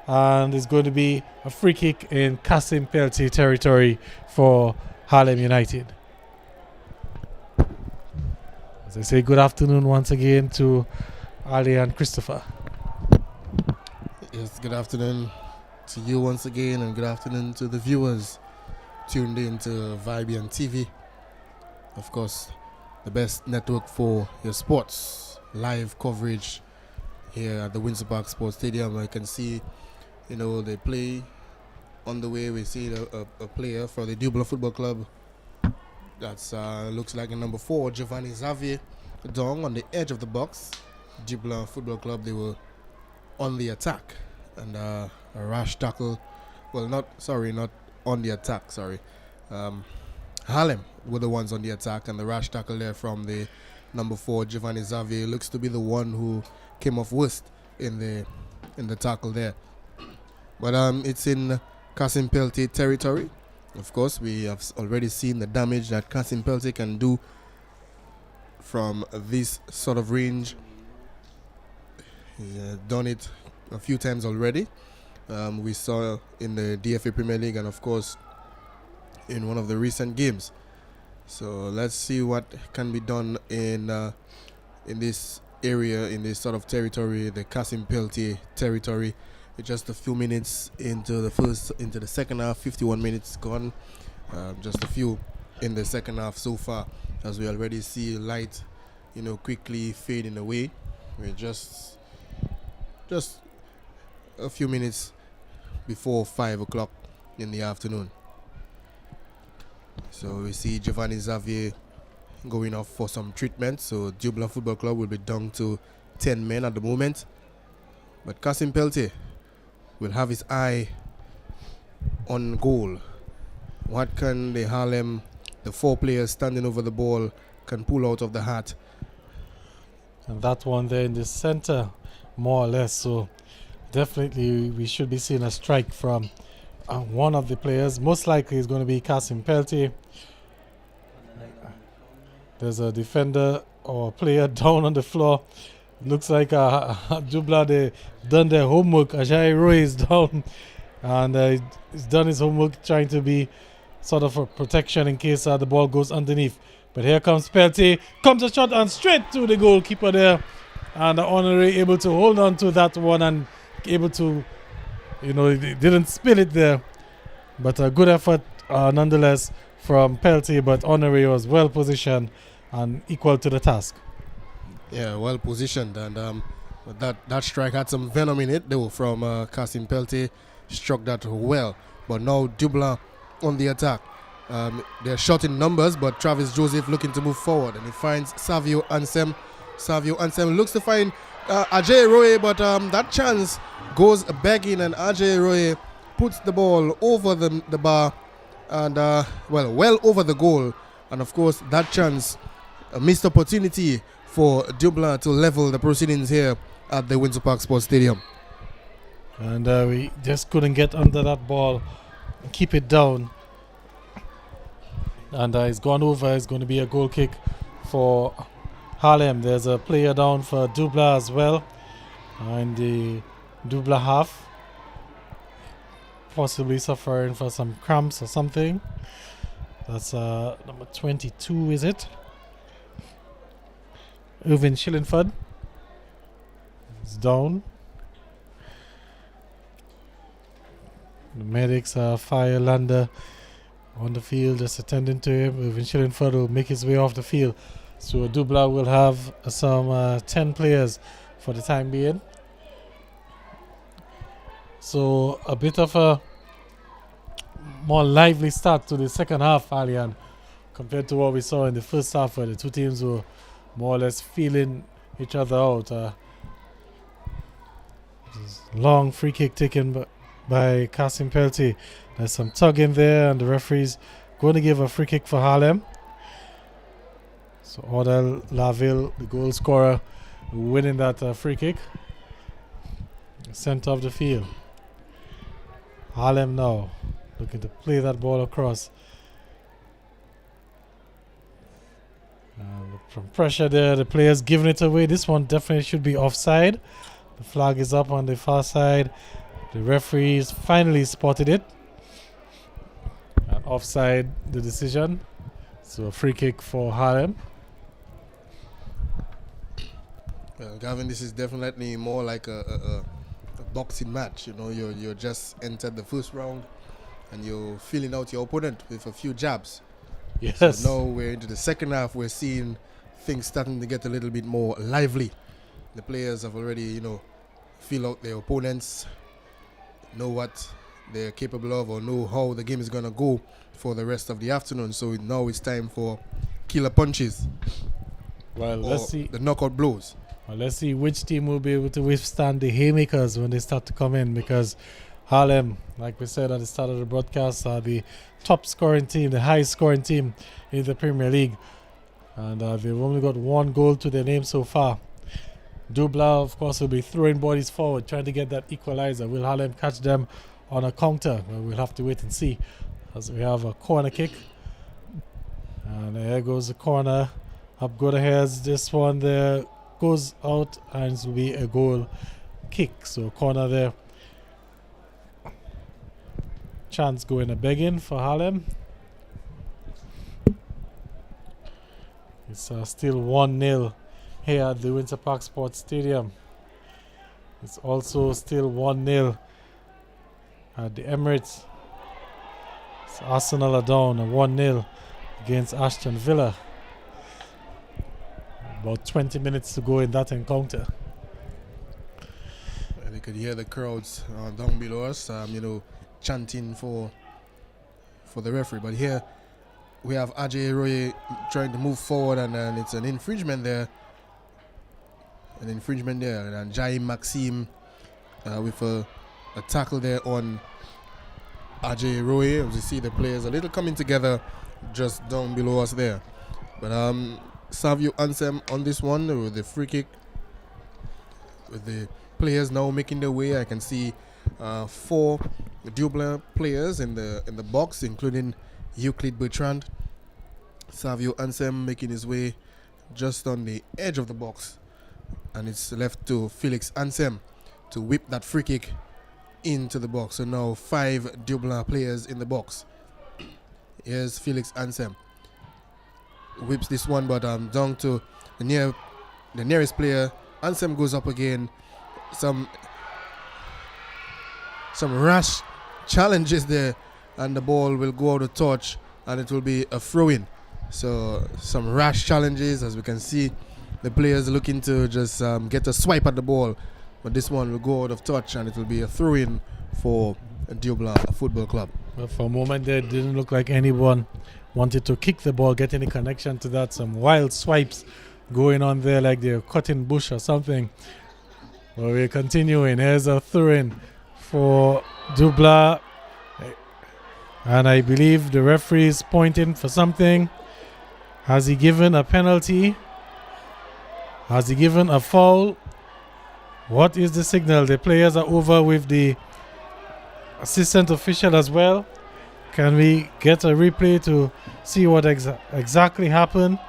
And it's going to be a free kick in Kasim Peltier territory for Harlem United. As I say, good afternoon once again to Ali and Christopher. Yes, good afternoon to you once again, and good afternoon to the viewers tuned in to Vibian TV. Of course, the best network for your sports live coverage here at the Windsor Park Sports Stadium. I can see, they play on the way. We see a player for the Dublanc Football Club. That's looks like a number 4, Giovanni Xavier Dong, on the edge of the box. Dublanc Football Club, they were on the attack, and a rash tackle. Well, not on the attack. Sorry, Harlem were the ones on the attack, and the rash tackle there from the number 4, Giovanni Xavier, looks to be the one who came off worst in the tackle there. But it's in Kasim Peltier territory. Of course, we have already seen the damage that Kasim Peltier can do from this sort of range. He's done it a few times already. We saw in the DFA Premier League, and of course in one of the recent games. So let's see what can be done in this area, in this sort of territory, the Kasim Peltier territory. Just a few minutes into the second half, 51 minutes gone. Just a few in the second half so far, as we already see light, quickly fading away. We're just a few minutes before 5 o'clock in the afternoon. So we see Giovanni Xavier going off for some treatment. So Dublanc Football Club will be down to 10 men at the moment. But Kasim Peltier will have his eye on goal. What can the 4 players standing over the ball, can pull out of the hat? And that one there in the center, more or less. So definitely we should be seeing a strike from one of the players. Most likely it's going to be Kasim Peltier. There's a defender or player down on the floor. Looks like Dublanc, they done their homework. Ajay Roy is down, and he's done his homework, trying to be sort of a protection in case the ball goes underneath. But here comes Peltier, comes a shot and straight to the goalkeeper there, and Honoré able to hold on to that one and able to, he didn't spill it there. But a good effort nonetheless from Peltier, but Honoré was well positioned and equal to the task. Yeah, well positioned, and that strike had some venom in it though from Kasim Peltier. Struck that well, but now Dublanc on the attack. They're short in numbers, but Travis Joseph looking to move forward, and he finds Savio Ansem. Savio Ansem looks to find Ajay Roy, but that chance goes begging, and Ajay Roy puts the ball over the bar, and well over the goal. And of course that chance, a missed opportunity for Dublanc to level the proceedings here at the Windsor Park Sports Stadium. And we just couldn't get under that ball and keep it down. And it's gone over. It's going to be a goal kick for Harlem. There's a player down for Dublanc as well. And the Dublanc half, possibly suffering for some cramps or something. That's number 22, is it? Irvin Schillenford is down. The medics are Firelander on the field, just attending to him. Irvin Schillenford will make his way off the field. So Dublanc will have some 10 players for the time being. So a bit of a more lively start to the second half, Alian, compared to what we saw in the first half, where the two teams were more or less feeling each other out. Long free kick taken by Kasim Peltier. There's some tugging there, and the referee's going to give a free kick for Harlem. So Odell Laville, the goal scorer, winning that free kick. Centre of the field. Harlem now looking to play that ball across. And from pressure there, the players giving it away. This one definitely should be offside. The flag is up on the far side. The referees finally spotted it. And offside the decision. So a free kick for Harlem. Gavin, this is definitely more like a boxing match. You know, you're just entered the first round and you're feeling out your opponent with a few jabs. Yes. So now we're into the second half. We're seeing things starting to get a little bit more lively. The players have already, you know, feel out their opponents, know what they're capable of, or know how the game is going to go for the rest of the afternoon. So now it's time for killer punches. Well, let's see. The knockout blows. Well, let's see which team will be able to withstand the haymakers when they start to come in, because Harlem, like we said at the start of the broadcast, are the top scoring team, the highest scoring team in the Premier League. And they've only got one goal to their name so far. Dublanc, of course, will be throwing bodies forward, trying to get that equalizer. Will Harlem catch them on a counter? Well, we'll have to wait and see, as we have a corner kick. And there goes the corner. Up go the heads. This one there goes out, and it will be a goal kick. So corner there. Chance going a begging for Harlem. It's still 1-0 here at the Winter Park Sports Stadium. It's also still 1-0 at the Emirates. So Arsenal are down 1-0 against Aston Villa. About 20 minutes to go in that encounter. And you could hear the crowds down below us, you know, chanting for the referee. But here we have Ajay Roy trying to move forward, and it's an infringement there. And Jaime Maxime with a tackle there on Ajay Roy. As you see, the players a little coming together just down below us there. But Savio Ansem on this one with the free kick, with the players now making their way. I can see 4 Dublanc players in the box, including Euclid Bertrand. Savio Ansem making his way just on the edge of the box, and it's left to Felix Ansem to whip that free kick into the box. So now 5 Dublanc players in the box. Here's Felix Ansem, whips this one, but down to the nearest player. Ansem goes up again. Some rash challenges there, and the ball will go out of touch, and it will be a throw-in. So some rash challenges, as we can see, the players looking to just get a swipe at the ball, but this one will go out of touch, and it will be a throw-in for Dublanc Football Club. Well, for a moment there, it didn't look like anyone wanted to kick the ball, get any connection to that. Some wild swipes going on there, like they're cutting bush or something. Well, we're continuing. Here's a throw-in for Dublanc, and I believe the referee is pointing for something. Has he given a penalty? Has he given a foul? What is the signal? The players are over with the assistant official as well. Can we get a replay to see what exactly happened?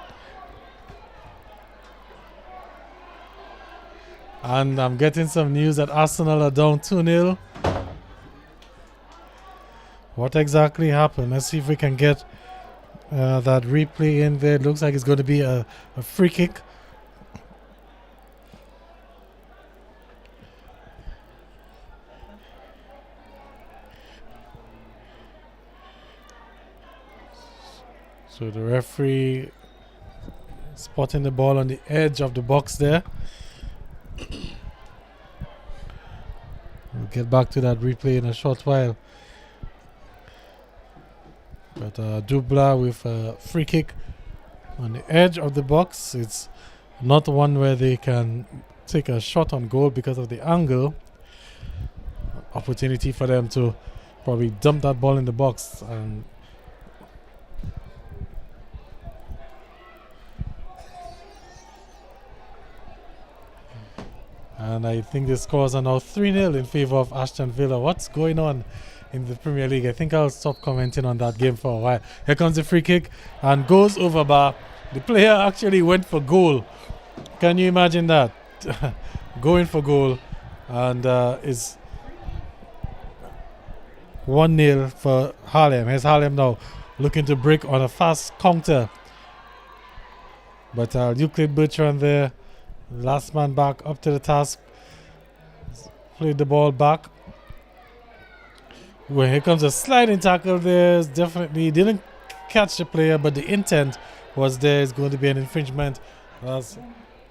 And I'm getting some news that Arsenal are down 2-0. What exactly happened? Let's see if we can get that replay in there. It looks like it's going to be a free kick. So the referee spotting the ball on the edge of the box there. We'll get back to that replay in a short while. But Dublanc with a free kick on the edge of the box. It's not one where they can take a shot on goal because of the angle. Opportunity for them to probably dump that ball in the box. And I think the scores are now 3-0 in favor of Aston Villa. What's going on in the Premier League. I think I'll stop commenting on that game for a while. Here comes the free kick and goes over bar. The player actually went for goal. Can you imagine that? Going for goal, and is 1-0 for Harlem. Here's Harlem now looking to break on a fast counter. But Euclid Bertrand there, last man back up to the task. Played the ball back. Well, here comes a sliding tackle there. Definitely didn't catch the player, but the intent was there. It's going to be an infringement. That's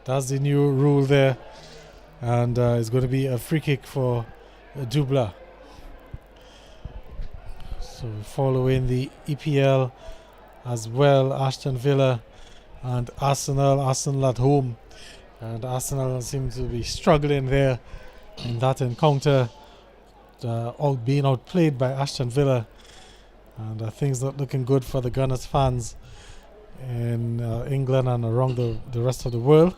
the new rule there. And it's going to be a free kick for Dublanc. So following the EPL as well, Aston Villa and Arsenal at home. And Arsenal seem to be struggling there in that encounter, being outplayed by Aston Villa. And things not looking good for the Gunners fans in England and around the rest of the world.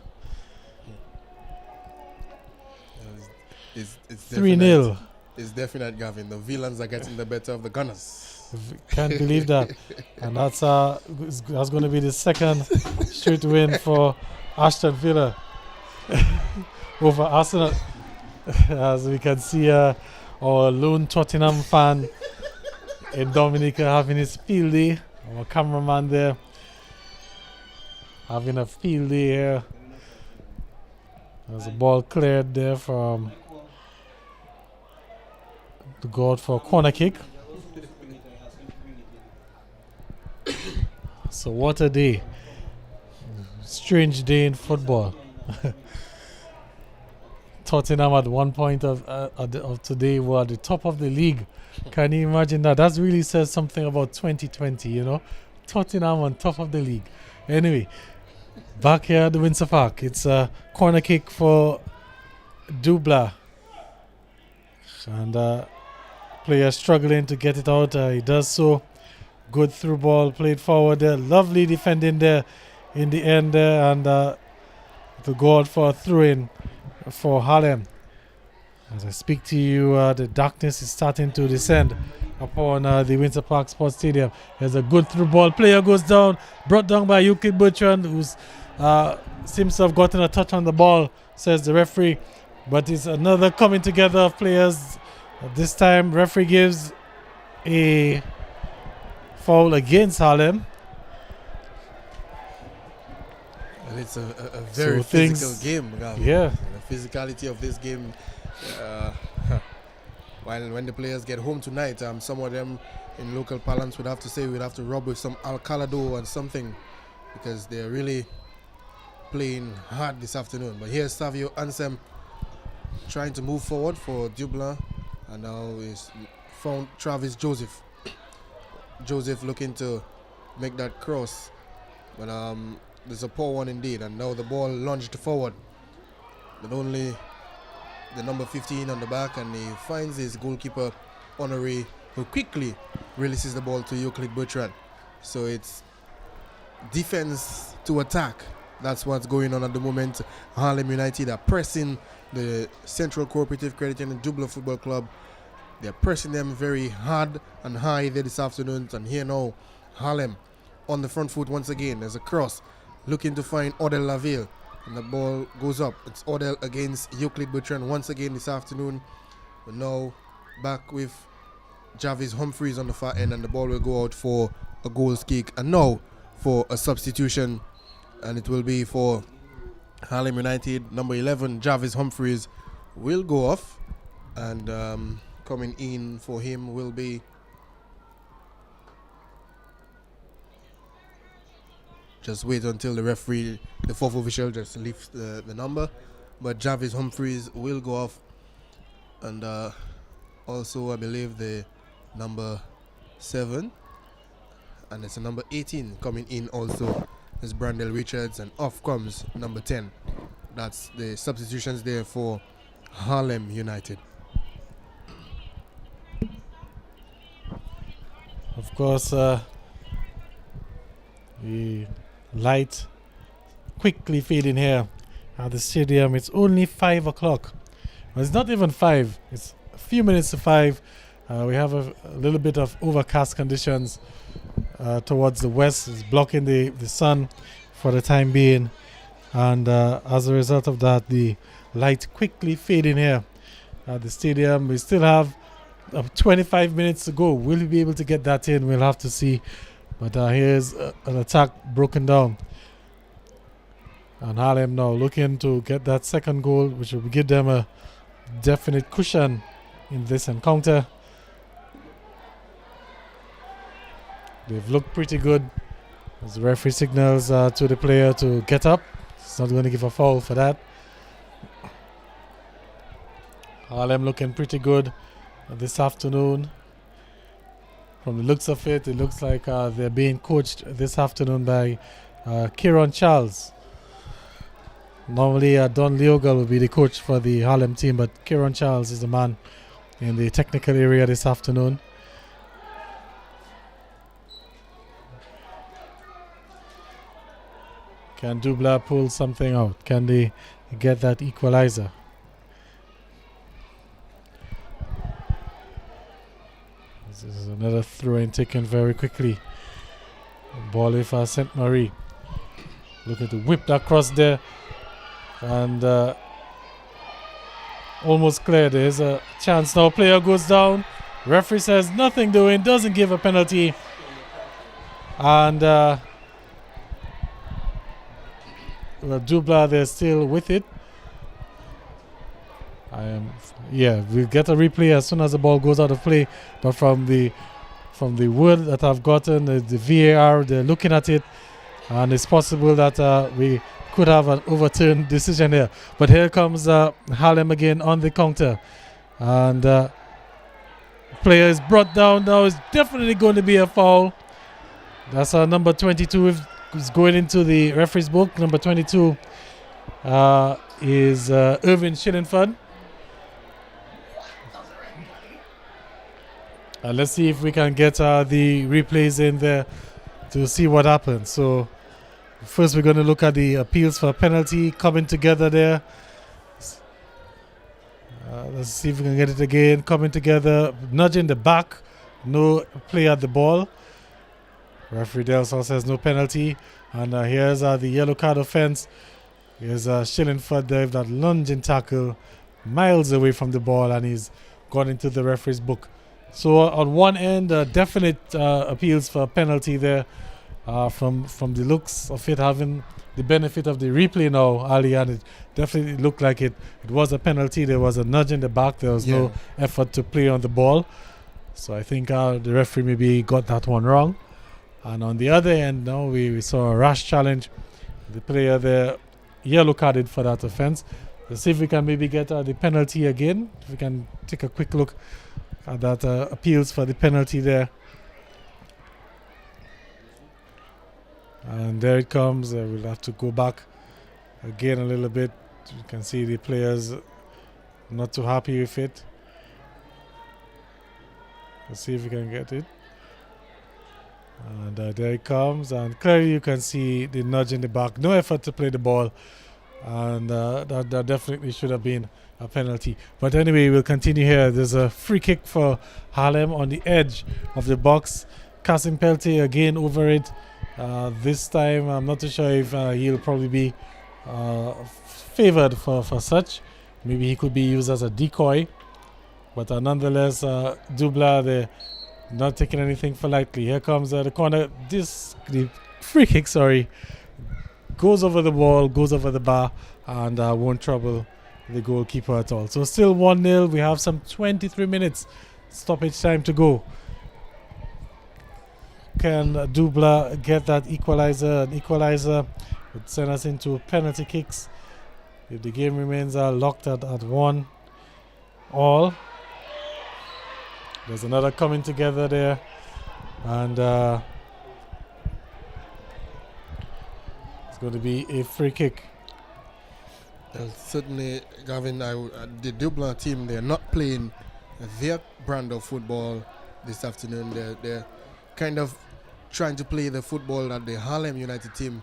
It's 3-0. It's definite, Gavin. The villains are getting the better of the Gunners. Can't believe that. And that's going to be the second straight win for Aston Villa over Arsenal. As we can see, our lone Tottenham fan in Dominica having his field day. Our cameraman there having a field day here. There's a ball cleared there from to go out for a corner kick. So what a day. Strange day in football. Tottenham at one point of today were at the top of the league. Can you imagine that? That really says something about 2020, you know. Tottenham on top of the league. Anyway, back here at the Windsor Park. It's a corner kick for Dublanc. And player struggling to get it out. He does so. Good through ball played forward there. Lovely defending there in the end there. And to go out for a throw-in for Harlem. As I speak to you, the darkness is starting to descend upon the Windsor Park Sports Stadium. There's a good through ball. Player goes down. Brought down by Euclid Bertrand, who seems to have gotten a touch on the ball, says the referee. But it's another coming together of players. This time, referee gives a foul against Harlem. And it's a very physical game. Yeah. The physicality of this game. When the players get home tonight, some of them in local parlance would have to say we'd have to rub with some Alcalado and something, because they're really playing hard this afternoon. But here's Savio Ansem trying to move forward for Dublanc, and now he's found Travis Joseph. Joseph looking to make that cross, but there's a poor one indeed, and now the ball launched forward, but only the number 15 on the back, and he finds his goalkeeper Honoré, who quickly releases the ball to Euclid Bertrand. So it's defense to attack. That's what's going on at the moment. Harlem United are pressing the Central Cooperative Credit Union Dublanc Football Club. They're pressing them very hard and high there this afternoon. And here now, Harlem on the front foot once again. There's a cross looking to find Odell Laville. And the ball goes up. It's Odell against Euclid Bertrand once again this afternoon. But now back with Jarvis Humphreys on the far end. And the ball will go out for a goals kick. And now for a substitution. And it will be for Harlem United. Number 11, Jarvis Humphreys, will go off. And coming in for him will be just wait until the referee, the fourth official, just lifts the number. But Jarvis Humphreys will go off. And also I believe the number 7, and it's a number 18 coming in also is Brandel Richards, and off comes number 10. That's the substitutions there for Harlem United. Of course, the light quickly fading here at the stadium. It's only 5 o'clock. Well, it's not even 5. It's a few minutes to 5. We have a little bit of overcast conditions towards the west. It's blocking the sun for the time being. And as a result of that, the light quickly fading here at the stadium. We still have 25 minutes to go. Will we be able to get that in? We'll have to see. But here's an attack broken down. And Harlem now looking to get that second goal, which will give them a definite cushion in this encounter. They've looked pretty good. As the referee signals to the player to get up. He's not going to give a foul for that. Harlem looking pretty good this afternoon. From the looks of it, it looks like they're being coached this afternoon by Kieran Charles. Normally, Don Leogal will be the coach for the Harlem team, but Kieran Charles is the man in the technical area this afternoon. Can Dublanc pull something out? Can they get that equalizer? This is another throw-in taken very quickly. Ball with St. Marie. Looking to whip that cross there. And almost clear. There's a chance now. Player goes down. Referee says nothing doing. Doesn't give a penalty. And Dublanc, they're still with it. We'll get a replay as soon as the ball goes out of play. But from the word that I've gotten, the VAR, they're looking at it, and it's possible that we could have an overturned decision here. But here comes Harlem again on the counter, and player is brought down now. It's definitely going to be a foul. That's number 22 is going into the referee's book. Number 22 is Irvin Shillingford. Let's see if we can get the replays in there to see what happens. So first we're going to look at the appeals for a penalty coming together there. Let's see if we can get it again. Coming together, nudging the back. No play at the ball. Referee Delson says no penalty. And here's the yellow card offense. Here's Shillingford there with that lunging tackle miles away from the ball, and he's gone into the referee's book. So on one end, definite appeals for a penalty there. From the looks of it, having the benefit of the replay now, Ali, and it definitely looked like it was a penalty. There was a nudge in the back. There was no effort to play on the ball. So I think the referee maybe got that one wrong. And on the other end now, we saw a rash challenge. The player there yellow carded for that offense. Let's see if we can maybe get the penalty again. If we can take a quick look at that appeals for the penalty there. And there it comes. We'll have to go back again a little bit. You can see the players not too happy with it. Let's see if we can get it. And there it comes. And clearly you can see the nudge in the back. No effort to play the ball. And that definitely should have been a penalty. But anyway, we'll continue here. There's a free kick for Harlem on the edge of the box. Kasim Peltier again over it. This time I'm not too sure if he'll probably be favored for such. Maybe he could be used as a decoy. But nonetheless, Dublanc, they're not taking anything for lightly. Here comes the corner. The free kick, goes over the ball, goes over the bar, and won't trouble the goalkeeper at all. So still 1-0. We have some 23 minutes stoppage time to go. Can Dublanc get that equalizer? An equalizer would send us into penalty kicks if the game remains locked at 1-all. There's another coming together there, and it's going to be a free kick. Well, certainly, Gavin, the Dublanc team, they're not playing their brand of football this afternoon. They're kind of trying to play the football that the Harlem United team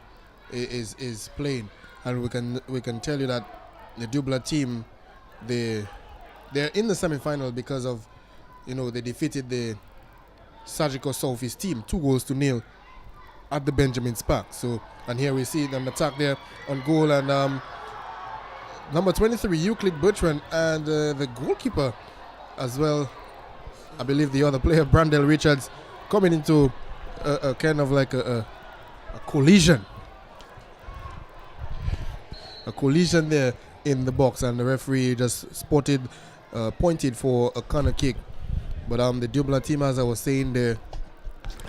is playing, and we can tell you that the Dublanc team, they're in the semi-final because of they defeated the Surgical Southeast team 2-0 at the Benjamin's Park. So, and here we see an attack there on goal, and number 23 Euclid Bertrand and the goalkeeper as well, I believe the other player Brandel Richards, coming into a kind of like a collision there in the box, and the referee just pointed for a corner kick. But the Dublanc team, as I was saying, they're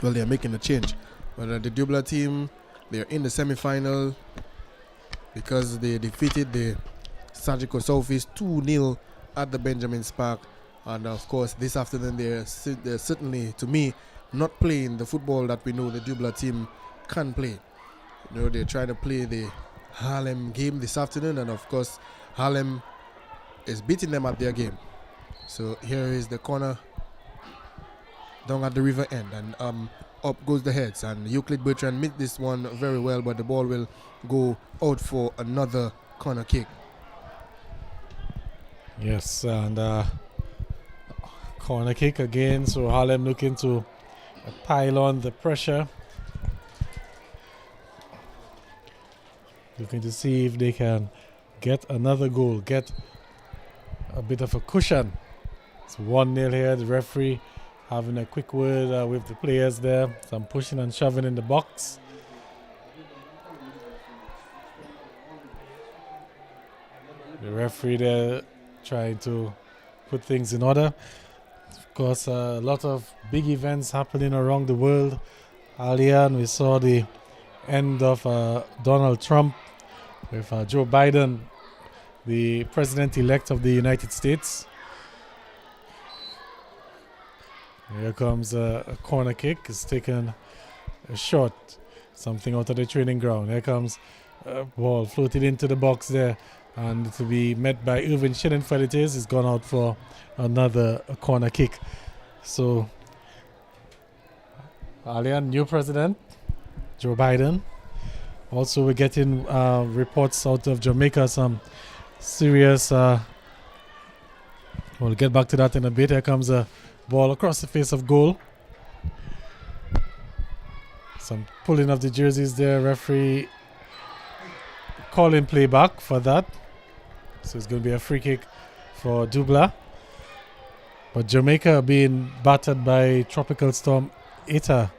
making a change. But the Dublanc team, they're in the semi-final because they defeated the Surgical Southeast 2-0 at the Benjamin's Park. And of course, this afternoon they're certainly, to me, not playing the football that we know the Dublanc team can play. They're trying to play the Harlem game this afternoon, and of course, Harlem is beating them at their game. So here is the corner down at the river end, and up goes the heads, and Euclid Bertrand missed this one very well, but the ball will go out for another corner kick. Yes, and corner kick again, so Harlem looking to pile on the pressure, looking to see if they can get another goal, get a bit of a cushion. It's 1-0 here. The referee having a quick word with the players there, some pushing and shoving in the box. The referee there trying to put things in order. Of course, a lot of big events happening around the world. Earlier, we saw the end of Donald Trump with Joe Biden, the president-elect of the United States. Here comes a corner kick. It's taken a shot, something out of the training ground. Here comes a ball floated into the box there, and to be met by Irvin Schillenfeld it is. It's gone out for another corner kick. So, Allian, new president, Joe Biden. Also, we're getting reports out of Jamaica, some serious... we'll get back to that in a bit. Here comes a ball across the face of goal. Some pulling of the jerseys there. Referee calling play back for that. So it's going to be a free kick for Dublanc. But Jamaica being battered by Tropical Storm Eta,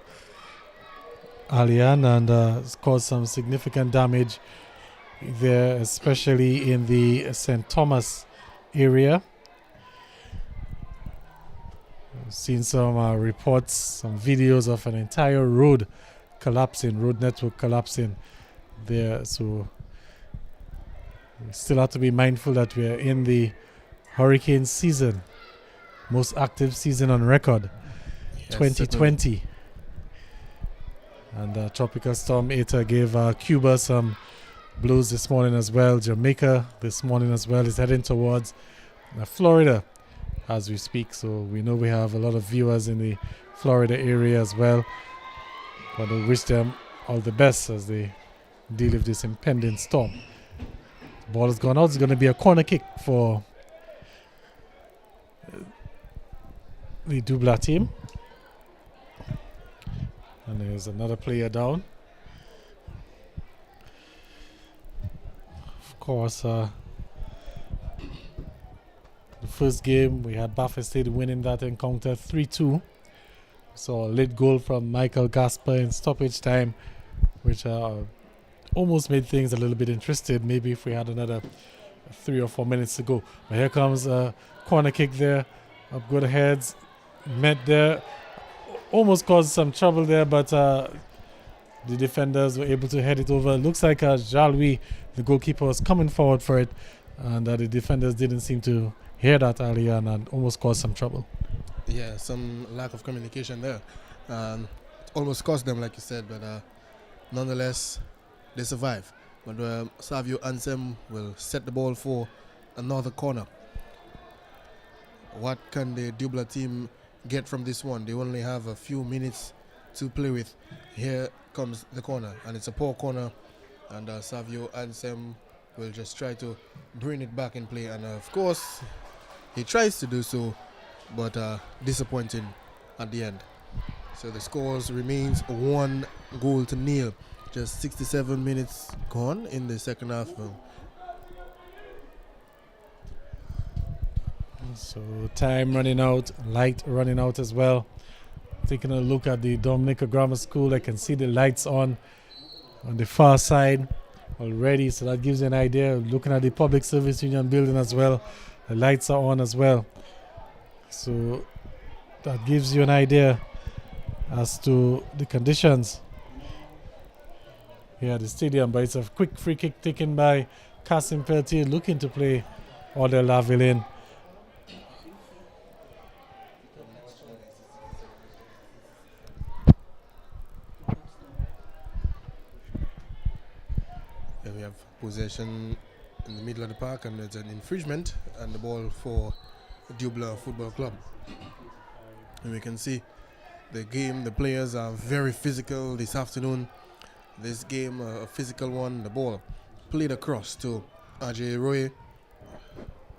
Alian, and it's caused some significant damage there, especially in the St. Thomas area. I've seen some reports, some videos of an entire road network collapsing there. So we still have to be mindful that we are in the hurricane season, most active season on record, yes, 2020. Certainly. And Tropical Storm Eta gave Cuba some blows this morning as well. Jamaica this morning as well is heading towards Florida as we speak. So we know we have a lot of viewers in the Florida area as well. But we wish them all the best as they deal with this impending storm. The ball has gone out. It's going to be a corner kick for the Dublanc team. And there's another player down. Of course, the first game we had Baffin State winning that encounter 3-2. So a late goal from Michael Gasper in stoppage time, which almost made things a little bit interesting. Maybe if we had another 3 or 4 minutes to go. But here comes a corner kick there. Up go the heads. Met there. Almost caused some trouble there, but the defenders were able to head it over. Looks like Jalwi, the goalkeeper, was coming forward for it, and the defenders didn't seem to hear that earlier and almost caused some trouble. Yeah, some lack of communication there. Almost cost them, like you said, but nonetheless, they survive. But Savio Ansem will set the ball for another corner. What can the Dublanc team get from this one? They only have a few minutes to play with. Here comes the corner, and it's a poor corner, and Savio Ansem will just try to bring it back in play, and of course he tries to do so, but disappointing at the end. So the scores remains 1-0. Just 67 minutes gone in the second half. So time running out, light running out as well. Taking a look at the Dominica Grammar School, I can see the lights on the far side already, so that gives you an idea. Looking at the Public Service Union building as well, the lights are on as well. So that gives you an idea as to the conditions here at the stadium. But it's a quick free kick taken by Kasim Peltier, looking to play Odell Laville in. And we have possession in the middle of the park, and it's an infringement, and the ball for Dublanc Football Club. And we can see the game, the players are very physical this afternoon. This game, a physical one. The ball played across to Ajay Roy,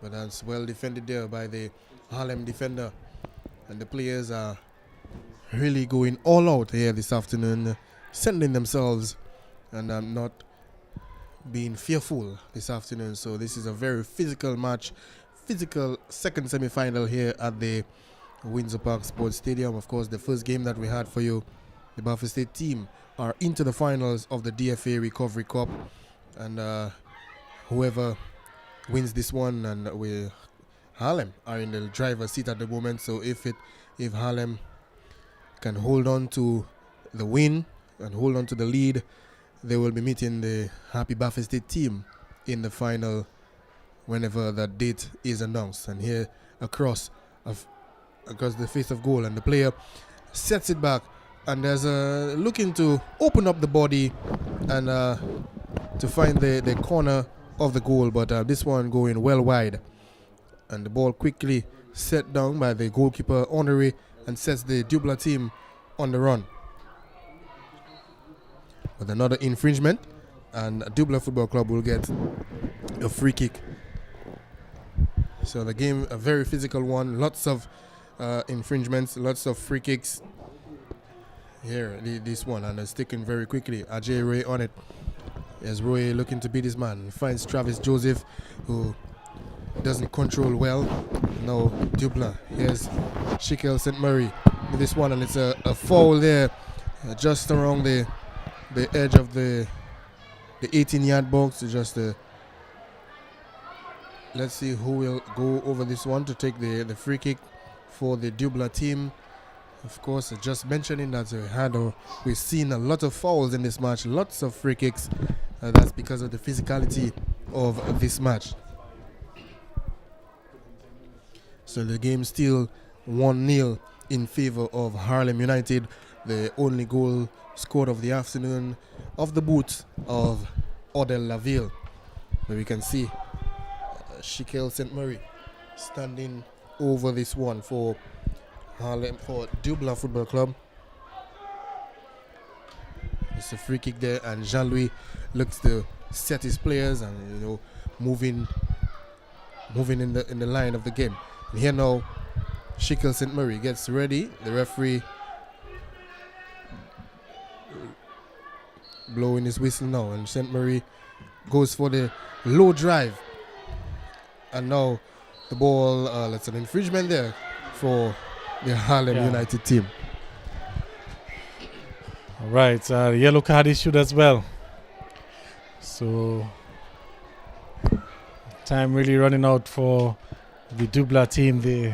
but that's well defended there by the Harlem defender. And the players are really going all out here this afternoon, sending themselves, and not being fearful this afternoon. So this is a very physical match, physical second semi-final here at the Windsor Park Sports Stadium. Of course, the first game that we had for you, the Baffin State team are into the finals of the DFA Recovery Cup, and whoever wins this one, and Harlem are in the driver's seat at the moment. So if Harlem can hold on to the win and hold on to the lead, they will be meeting the Happy Baffin State team in the final whenever that date is announced. And here across the face of goal, and the player sets it back, and there's looking to open up the body and to find the corner of the goal, but this one going well wide, and the ball quickly set down by the goalkeeper Honoré and sets the Dublanc team on the run. With another infringement, and Dublanc Football Club will get a free kick. So the game, a very physical one, lots of infringements, lots of free kicks. Here, this one, and it's taken very quickly. Ajay Roy on it. As Roy looking to beat his man, finds Travis Joseph, who doesn't control well. Now Dublanc. Here's Shikel St. Mary with this one, and it's a foul there, just around the edge of the 18-yard box. Just let's see who will go over this one to take the free kick for the Dublanc team. Of course, just mentioning that we've seen a lot of fouls in this match, lots of free kicks. That's because of the physicality of this match. So the game still 1-0 in favor of Harlem United. The only goal scored of the afternoon of the boot of Odell Laville. But we can see Shikel St. Mary standing over this one for Harlem, for Dublanc Football Club. It's a free kick there, and Jean-Louis looks to set his players and moving in the line of the game. And here now, Shikel St. Mary gets ready. The referee blowing his whistle now, and St. Mary goes for the low drive. And now the ball, that's an infringement there for the Harlem United team. All right, yellow card issued as well. So time really running out for the Dublanc team. They're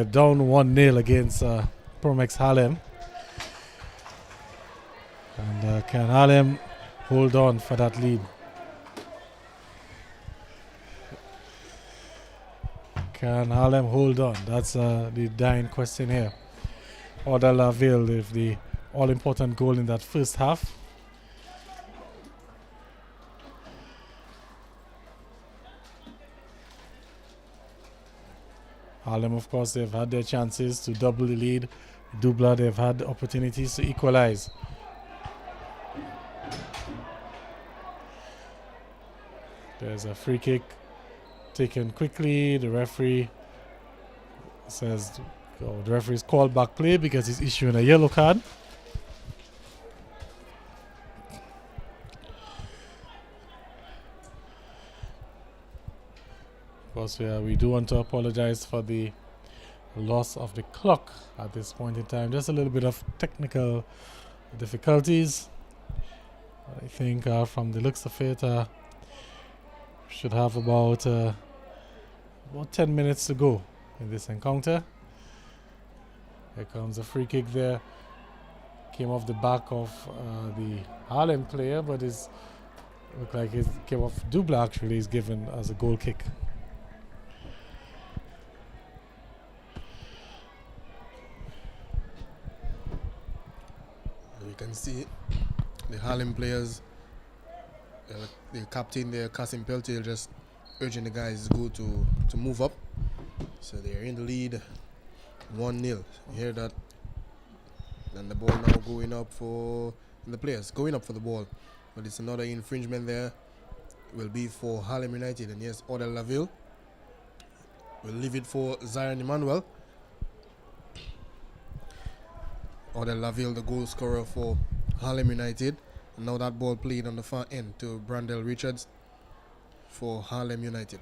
down 1-0 against Promex Harlem. And can Harlem hold on for that lead? Can Harlem hold on? That's the dying question here. Odell Laville with the all-important goal in that first half. Harlem, of course, they've had their chances to double the lead. Dublanc, they've had opportunities to equalize. There's a free kick taken quickly. The referee says the referee's called back play because he's issuing a yellow card. Of course, we do want to apologize for the loss of the clock at this point in time. Just a little bit of technical difficulties. I think from the looks of it, should have about 10 minutes to go in this encounter. Here comes a free kick there. Came off the back of the Harlem player, but it looked like it came off Dublanc. Actually, is given as a goal kick. You can see the Harlem players, the captain there, Kasim Peltier, just urging the guys to move up. So they're in the lead, 1-0. You hear that? And the ball now going up for the players, going up for the ball. But it's another infringement there. Will be for Harlem United. And yes, Odell Laville will leave it for Zion Emmanuel. Odell Laville, the goal scorer for Harlem United. And now that ball played on the far end to Brandel Richards for Harlem United.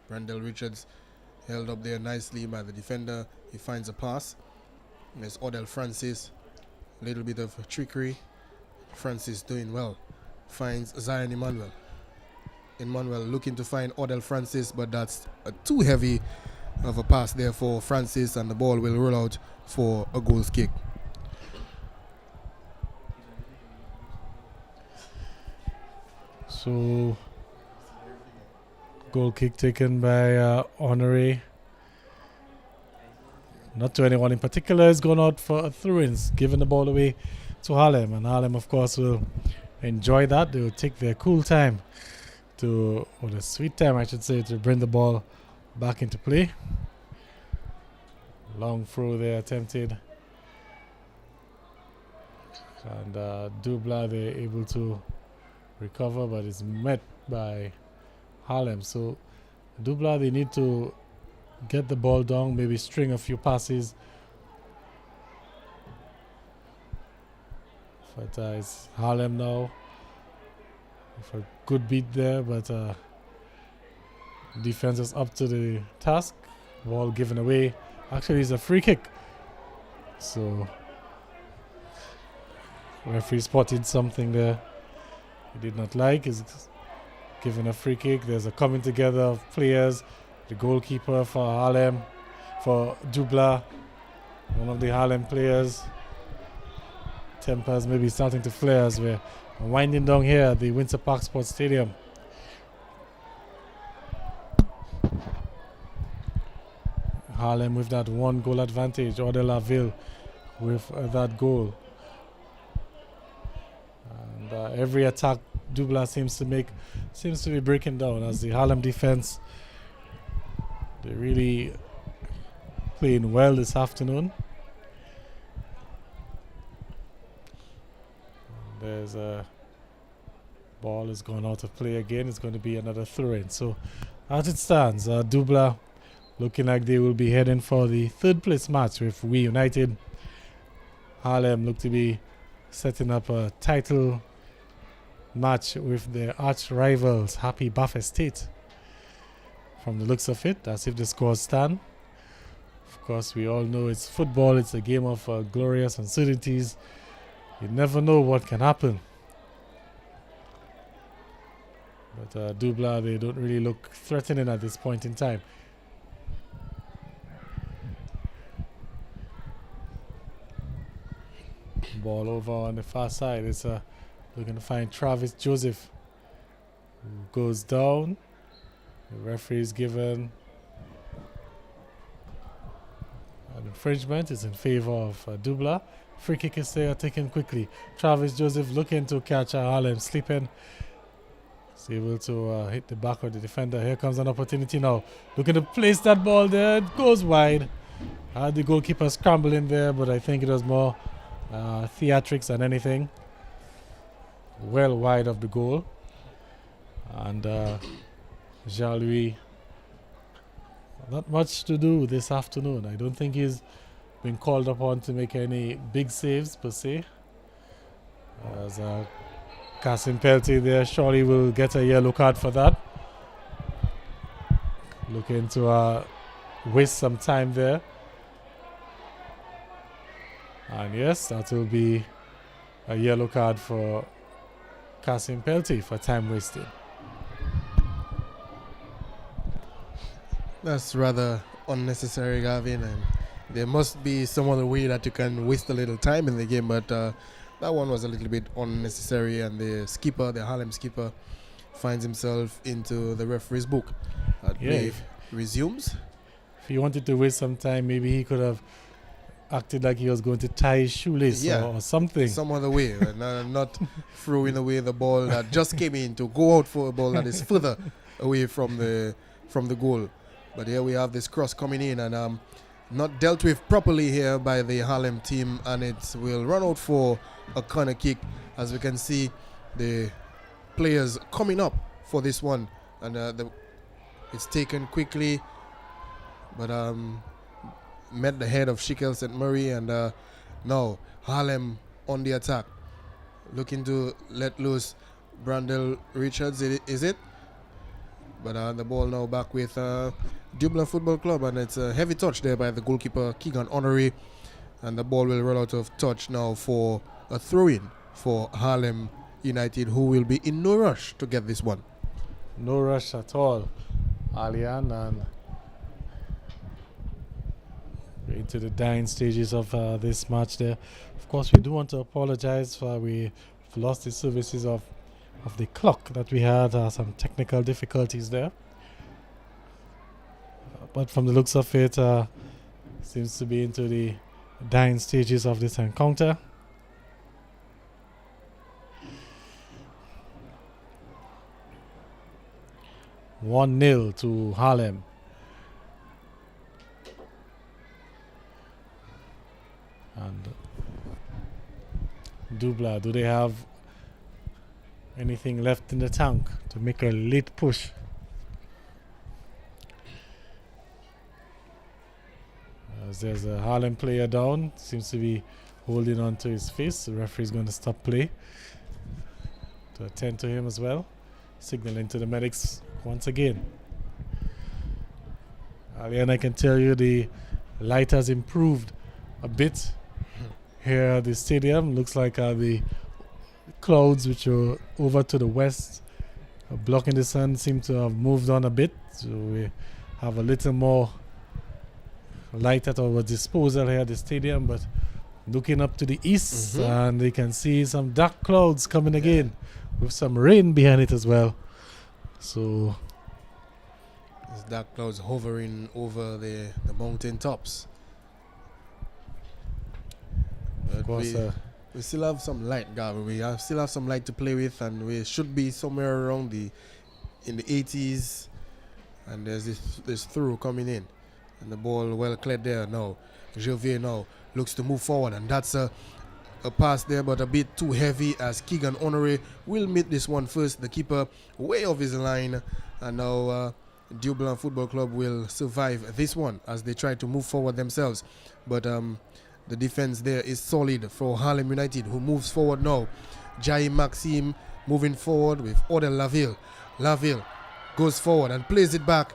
Brandel Richards held up there nicely by the defender. He finds a pass. There's Odell Francis. A little bit of trickery. Francis doing well. Finds Zion Emmanuel. Emmanuel looking to find Odell Francis, but that's too heavy of a pass there for Francis, and the ball will roll out for a goal kick. So, goal kick taken by Honore. Not to anyone in particular, is going out for a throw-ins, giving the ball away to Harlem. And Harlem, of course, will enjoy that. They will take their cool time or the sweet time, I should say, to bring the ball back into play. Long throw there attempted. And Dublanc, they're able to recover, but it's met by Harlem. So Dublanc, they need to get the ball down, maybe string a few passes. But it's Harlem now with a good beat there, but defense is up to the task. Ball given away. Actually, it's a free kick. So referee spotted something there he did not like. He's given a free kick. There's a coming together of players. The goalkeeper for Harlem, for Dublanc, one of the Harlem players. Tempers maybe starting to flare as we're winding down here at the Windsor Park Sports Stadium. Harlem with that 1 goal advantage. Odell Laville with that goal. And every attack Dublanc seems to be breaking down as the Harlem defense. They're really playing well this afternoon. There's a ball is going out of play again. It's going to be another throw-in. So as it stands, Dublanc looking like they will be heading for the third place match with We United. Harlem look to be setting up a title match with their arch rivals, Happy Bath Estate. From the looks of it, as if the scores stand. Of course, we all know it's football. It's a game of glorious uncertainties. You never know what can happen. But Dublanc, they don't really look threatening at this point in time. Ball over on the far side. It's looking to find Travis Joseph, who goes down. The referee is given an infringement. Is in favor of Dublanc. Free kick is there, taken quickly. Travis Joseph looking to catch Harlem sleeping. He's able to hit the back of the defender. Here comes an opportunity now. Looking to place that ball there. It goes wide. Had the goalkeeper scrambling there, but I think it was more theatrics than anything. Well wide of the goal. And Jean-Louis Not much to do this afternoon. I don't think he's been called upon to make any big saves per se. As Kasim Pelty there surely will get a yellow card for that. Looking to waste some time there. And yes, that will be a yellow card for Kasim Pelty for time wasted. That's rather unnecessary, Gavin, and there must be some other way that you can waste a little time in the game, but that one was a little bit unnecessary, and the skipper, the Harlem skipper, finds himself into the referee's book. Play resumes. If he wanted to waste some time, maybe he could have acted like he was going to tie his shoelace or something. Some other way, and not throwing away the ball that just came in to go out for a ball that is further away from the goal. But here we have this cross coming in, and not dealt with properly here by the Harlem team, and it will run out for a corner kick. As we can see, the players coming up for this one, and it's taken quickly, but met the head of Shikel St. Murray, and now Harlem on the attack, looking to let loose Brandel Richards, is it? But the ball now back with Dublanc Football Club, and it's a heavy touch there by the goalkeeper Keegan Honoré, and the ball will roll out of touch now for a throw-in for Harlem United, who will be in no rush to get this one. No rush at all, Alian, and into the dying stages of this match there. Of course, we do want to apologize for we've lost the services of the clock that we had, some technical difficulties there. But from the looks of it, seems to be into the dying stages of this encounter. (1-0) to Harlem. And Dubla, do they have anything left in the tank to make a late push? As there's a Harlem player down, seems to be holding on to his face. The referee is going to stop play to attend to him as well, signaling to the medics once again. And I can tell you the light has improved a bit here at the stadium. Looks like the clouds which are over to the west blocking the sun seem to have moved on a bit, so we have a little more light at our disposal here at the stadium. But looking up to the east, and they can see some dark clouds coming again with some rain behind it as well. So there's dark clouds hovering over the mountain tops. Of course, we still have some light, Gavin. We still have some light to play with, and we should be somewhere around in the 80s. And there's this through coming in, and the ball well cleared there now. Gervais now looks to move forward, and that's a pass there, but a bit too heavy, as Keegan Honoré will meet this one first. The keeper way off his line, and now Dublanc Football Club will survive this one as they try to move forward themselves. But the defense there is solid for Harlem United, who moves forward now. Jai Maxime moving forward with Odell Laville. Laville goes forward and plays it back,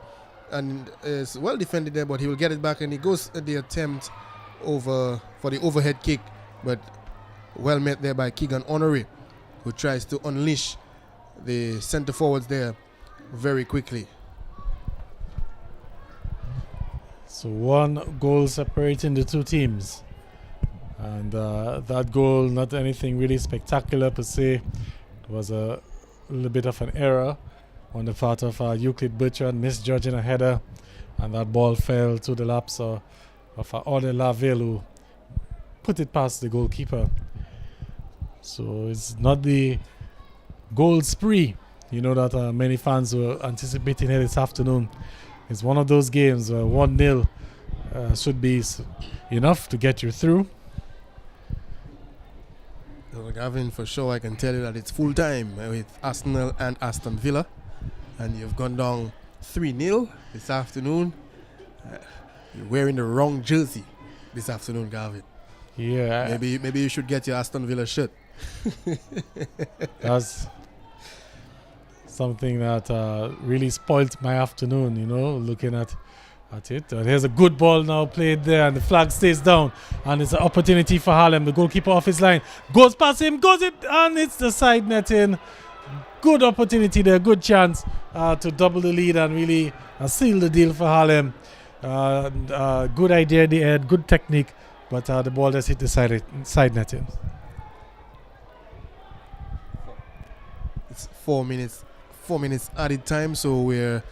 and is well defended there, but he will get it back, and he goes at the attempt for the overhead kick, but well met there by Keegan Honoré, who tries to unleash the center forwards there very quickly. So one goal separating the two teams, and that goal, not anything really spectacular per se. It was a little bit of an error on the part of Euclid Bertrand, misjudging a header, and that ball fell to the laps of Odell Laville, who put it past the goalkeeper. So it's not the goal spree, that many fans were anticipating here this afternoon. It's one of those games where 1-0 should be enough to get you through. So Gavin, for sure, I can tell you that it's full time with Arsenal and Aston Villa, and you've gone down 3-0 this afternoon. You're wearing the wrong jersey this afternoon, Gavin. Yeah. Maybe you should get your Aston Villa shirt. That's something that really spoilt my afternoon, looking at it. And here's a good ball now played there, and the flag stays down. And it's an opportunity for Harlem. The goalkeeper off his line. Goes past him, and it's the side netting. Good opportunity there, good chance to double the lead and really seal the deal for Harlem. Good idea in the head, good technique, but the ball just hit the side netting. It's 4 minutes added time, so we're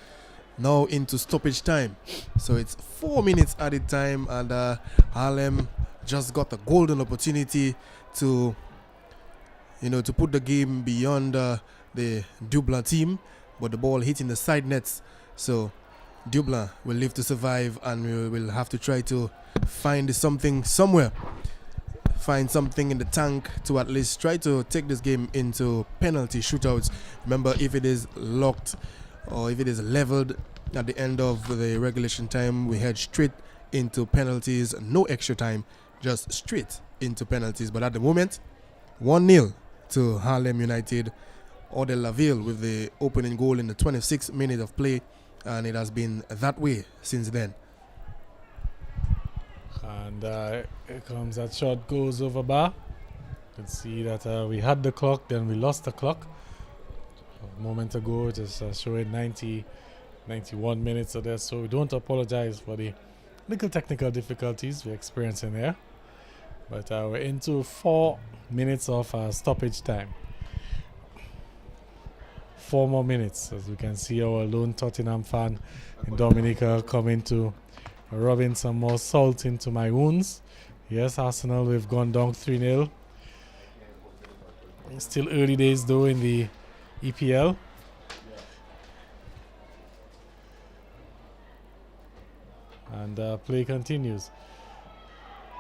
now into stoppage time. So it's 4 minutes added time, and Harlem just got a golden opportunity to put the game beyond the Dublanc team, but the ball hit in the side nets. So Dublanc will live to survive, and we will have to try to find something somewhere. Find something in the tank to at least try to take this game into penalty shootouts. Remember, if it is locked or if it is leveled at the end of the regulation time, we head straight into penalties. No extra time, just straight into penalties. But at the moment, 1-0 to Harlem United. Odell Laville with the opening goal in the 26th minute of play, and it has been that way since then. And here comes that shot, goes over bar. You can see that we had the clock, then we lost the clock. A moment ago, it is showing 91 minutes or there, so we don't apologize for the little technical difficulties we're experiencing here. But we're into 4 minutes of stoppage time. 4 more minutes, as we can see our lone Tottenham fan in Dominica coming to rubbing some more salt into my wounds. Yes, Arsenal, we've gone down 3-0. Still early days though in the EPL. And play continues.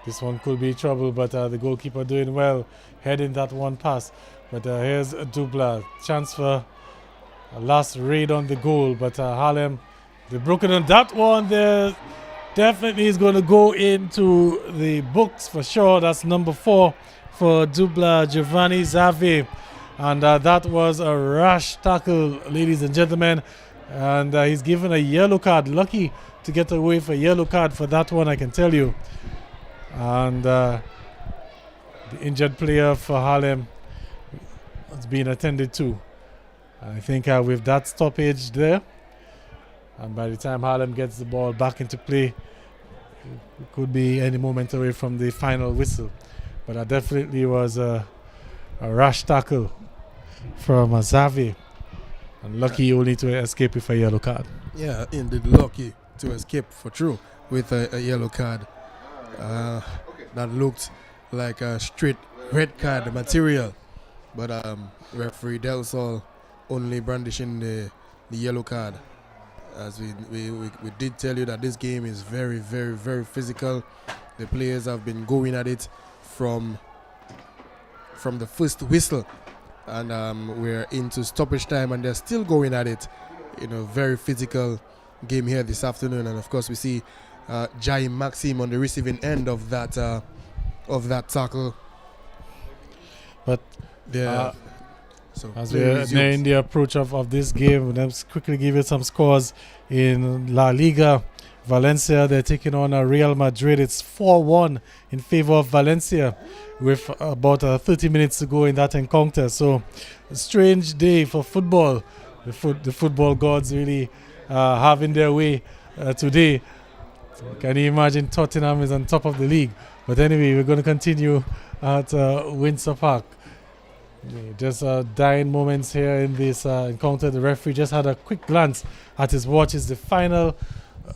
This one could be trouble, but the goalkeeper doing well, heading that one pass. But here's a Dublanc, chance for a last raid on the goal, but Harlem, they've broken on that one there. Definitely is going to go into the books for sure. That's number 4 for Dublanc, Giovanni Xavi. And that was a rash tackle, ladies and gentlemen. And he's given a yellow card. Lucky to get away for a yellow card for that one, I can tell you. And the injured player for Harlem has been attended to. I think with that stoppage there, and by the time Harlem gets the ball back into play, it could be any moment away from the final whistle. But that definitely was a rash tackle from Xavi. And lucky only to escape with a yellow card. Yeah, indeed lucky to escape for true with a yellow card. That looked like a straight red card material. But referee Del Sol only brandishing the yellow card. As we did tell you that this game is very, very, very physical. The players have been going at it from the first whistle, and we're into stoppage time, and they're still going at it. Very physical game here this afternoon, and of course we see Jaime Maxim on the receiving end of that tackle. But so as we're in the approach of this game, let's quickly give you some scores in La Liga. Valencia, they're taking on Real Madrid. It's 4-1 in favor of Valencia with about 30 minutes to go in that encounter. So a strange day for football. The football gods really having their way today. So can you imagine Tottenham is on top of the league? But anyway, we're going to continue at Windsor Park. Just dying moments here in this encounter. The referee just had a quick glance at his watch. It's the final,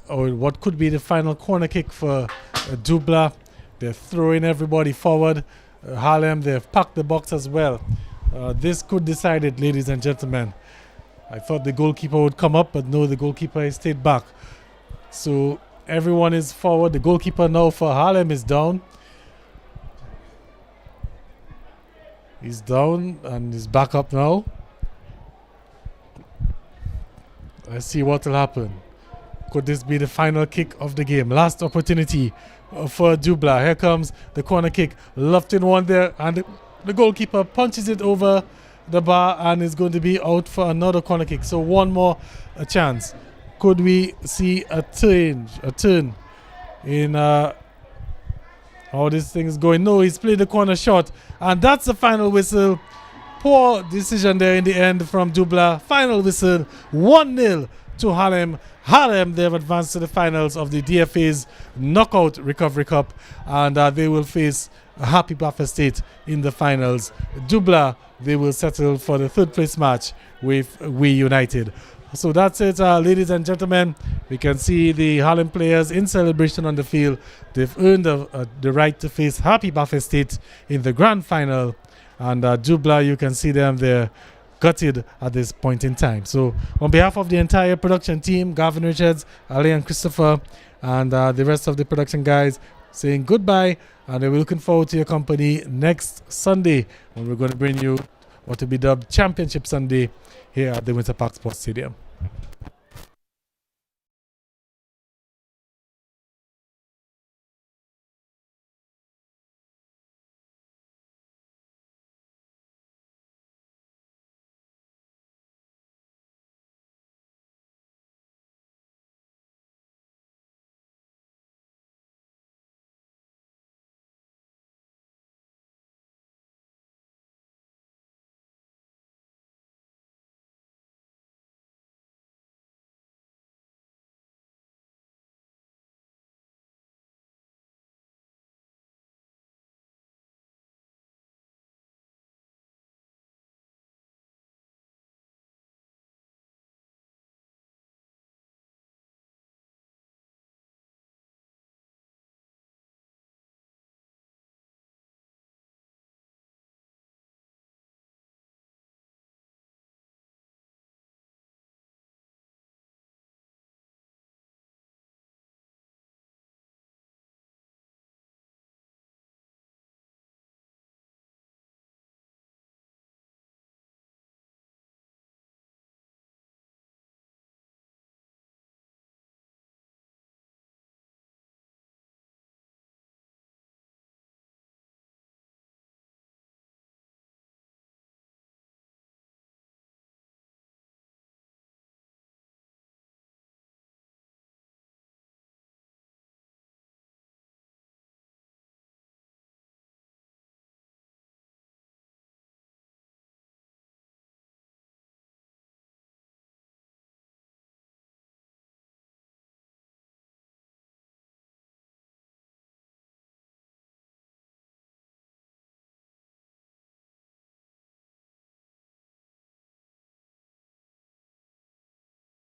or what could be the final corner kick for Dublanc. They're throwing everybody forward. Harlem, they've packed the box as well. This could decide it, ladies and gentlemen. I thought the goalkeeper would come up, but no, the goalkeeper stayed back. So everyone is forward. The goalkeeper now for Harlem is down. He's down and he's back up now. Let's see what will happen. Could this be the final kick of the game? Last opportunity for Dublanc. Here comes the corner kick. Left in one there, and the goalkeeper punches it over the bar and is going to be out for another corner kick. So one more chance. Could we see a turn in how this thing is going? No, he's played the corner shot, and that's the final whistle. Poor decision there in the end from Dublanc. Final whistle, 1-0 to Harlem. Harlem, they have advanced to the finals of the DFA's Knockout Recovery Cup, and they will face Happy Buffer State in the finals. Dublanc, they will settle for the third place match with We United. So that's it, ladies and gentlemen. We can see the Harlem players in celebration on the field. They've earned the right to face Happy Buffer State in the grand final. And Dublanc, you can see them there, gutted at this point in time. So on behalf of the entire production team, Gavin Richards, Ali and Christopher, and the rest of the production guys, saying goodbye, and we're looking forward to your company next Sunday when we're going to bring you what will be dubbed Championship Sunday here at the Winter Park Sports Stadium.